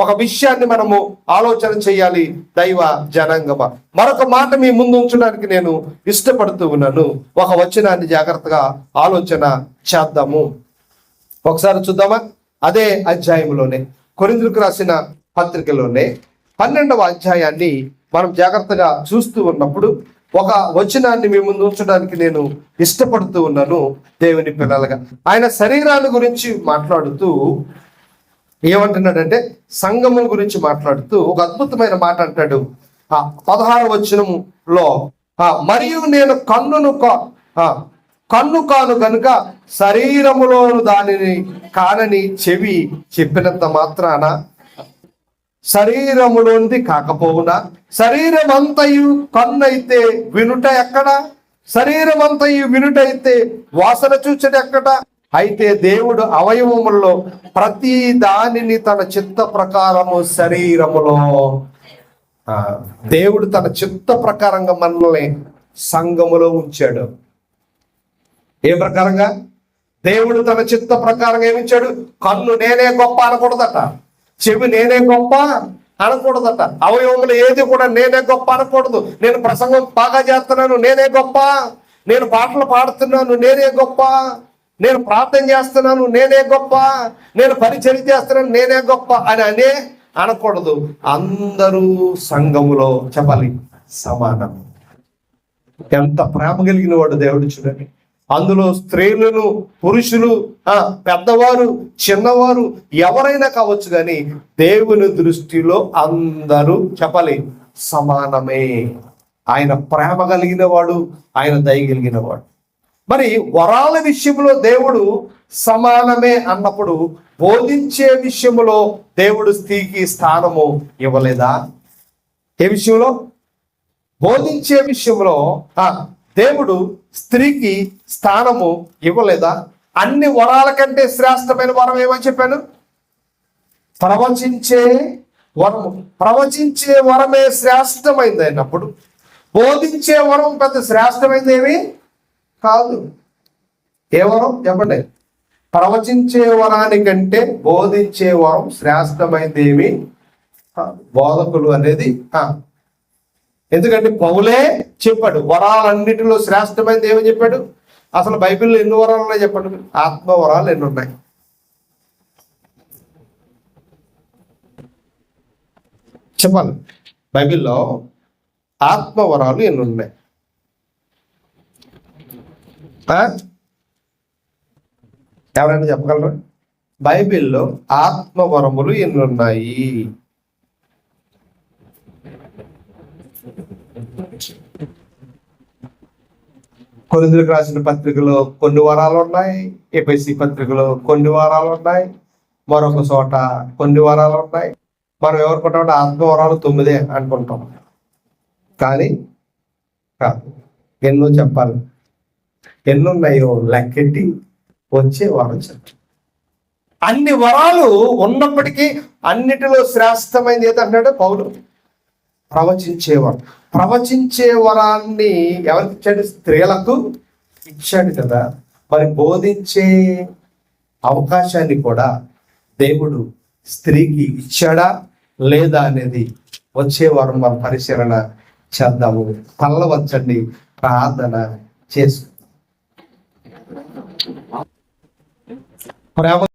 ఒక విషయాన్ని మనము ఆలోచన చేయాలి. దైవ జనాంగమా, మరొక మాట మీ ముందు ఉంచడానికి నేను ఇష్టపడుతూ ఉన్నాను. ఒక వచనాన్ని జాగ్రత్తగా ఆలోచన చేద్దాము. ఒకసారి చూద్దామా? అదే అధ్యాయంలోనే, కొరింథీయులకు రాసిన పత్రికలోనే 12వ అధ్యాయాన్ని మనం జాగ్రత్తగా చూస్తూ ఉన్నప్పుడు ఒక వచనాన్ని మీ ముందు ఉంచడానికి నేను ఇష్టపడుతూ ఉన్నాను. దేవుని పిల్లలుగా ఆయన శరీరాన్ని గురించి మాట్లాడుతూ ఏమంటున్నాడంటే, సంఘము గురించి మాట్లాడుతూ ఒక అద్భుతమైన మాట అంటాడు. 16వ వచనంలో, మరియు నేను కన్ను కాను కనుక శరీరములోను దానిని కానని చెవి చెప్పినంత మాత్రాన శరీరములోనిది కాకపోవునా? శరీరం అంతయు కన్నైతే వినుట ఎక్కడ? శరీరం అంతయు వినుటైతే వాసన చూచడం ఎక్కడ? అయితే దేవుడు అవయవములలో ప్రతి దానిని తన చిత్త ప్రకారము శరీరములో, దేవుడు తన చిత్త ప్రకారంగా మనల్ని సంఘములో ఉంచాడు. ఏ ప్రకారంగా? దేవుడు తన చిత్త ప్రకారంగా ఏమిచ్చాడు? కన్ను నేనే గొప్ప అనకూడదట, చెవి నేనే గొప్ప అనకూడదట, అవయవములు ఏది కూడా నేనే గొప్ప అనకూడదు. నేను ప్రసంగం బాగా చేస్తున్నాను, నేనే గొప్ప, నేను పాటలు పాడుతున్నాను, నేనే గొప్ప, నేను ప్రార్థన చేస్తున్నాను, నేనే గొప్ప, నేను పరిచర్య చేస్తున్నాను, నేనే గొప్ప అని అనకూడదు. అందరూ సంఘములో, చెప్పాలి, సమానం. ఎంత ప్రేమ కలిగిన వాడు దేవుడు చూడండి. అందులో స్త్రీలను, పురుషులు, పెద్దవారు, చిన్నవారు ఎవరైనా కావచ్చు, కానీ దేవుని దృష్టిలో అందరూ, చెప్పాలి, సమానమే. ఆయన ప్రేమ కలిగిన వాడు, ఆయన దయ కలిగిన వాడు. మరి వరాల విషయంలో దేవుడు సమానమే అన్నప్పుడు, బోధించే విషయంలో దేవుడు స్త్రీకి స్థానము ఇవ్వలేదా? ఏ విషయంలో? బోధించే విషయంలో దేవుడు స్త్రీకి స్థానము ఇవ్వలేదా? అన్ని వరాల కంటే శ్రేష్టమైన వరం ఏమని చెప్పాను? ప్రవచించే వరము. ప్రవచించే వరమే శ్రేష్టమైంది అయినప్పుడు బోధించే వరం పెద్ద శ్రేష్టమైంది ఏమి కాదు. ఏ వరం చెప్పండి? ప్రవచించే వరానికంటే బోధించే వరం శ్రేష్టమైంది ఏమి కాదు. బోధకులు అనేది ఎందుకంటే పౌలే చెప్పాడు వరాలన్నిటిలో శ్రేష్టమైనది ఏమని చెప్పాడు. అసలు బైబిల్లో ఎన్ని వరాలు ఉన్నాయి చెప్పండి? ఆత్మవరాలు ఎన్ని ఉన్నాయి? చెప్పాలి. బైబిల్లో ఆత్మవరాలు ఎన్ని ఉన్నాయి? ఎవరైనా చెప్పగలరు? బైబిల్లో ఆత్మవరములు ఎన్ని ఉన్నాయి? కొరింథీయులకు రాసిన పత్రికలో కొన్ని వరాలు ఉన్నాయి, ఎఫెసీ పత్రికలో కొన్ని వరాలు ఉన్నాయి, మరొక చోట కొన్ని వరాలు ఉన్నాయి. మనం ఏమనుకుంటామంటే ఆత్మవరాలు 9 అనుకుంటాం, కానీ కాదు. ఎన్నో చెప్పాలి. ఎన్నున్నాయో లెక్కెట్టి వచ్చే వారం చెప్పు. అన్ని వరాలు ఉన్నప్పటికీ అన్నిటిలో శ్రేష్టమైనది ఏదంటాడు పౌలు? ప్రవచించేవారు. ప్రవచించే వరాన్ని ఎవరికి ఇచ్చాడు? స్త్రీలకు ఇచ్చాడు కదా. మరి బోధించే అవకాశాన్ని కూడా దేవుడు స్త్రీకి ఇచ్చాడా లేదా అనేది వచ్చే వారం మనం పరిశీలన చేద్దాము. తల్ల వచ్చండి, ప్రార్థన చేసుకుందాం.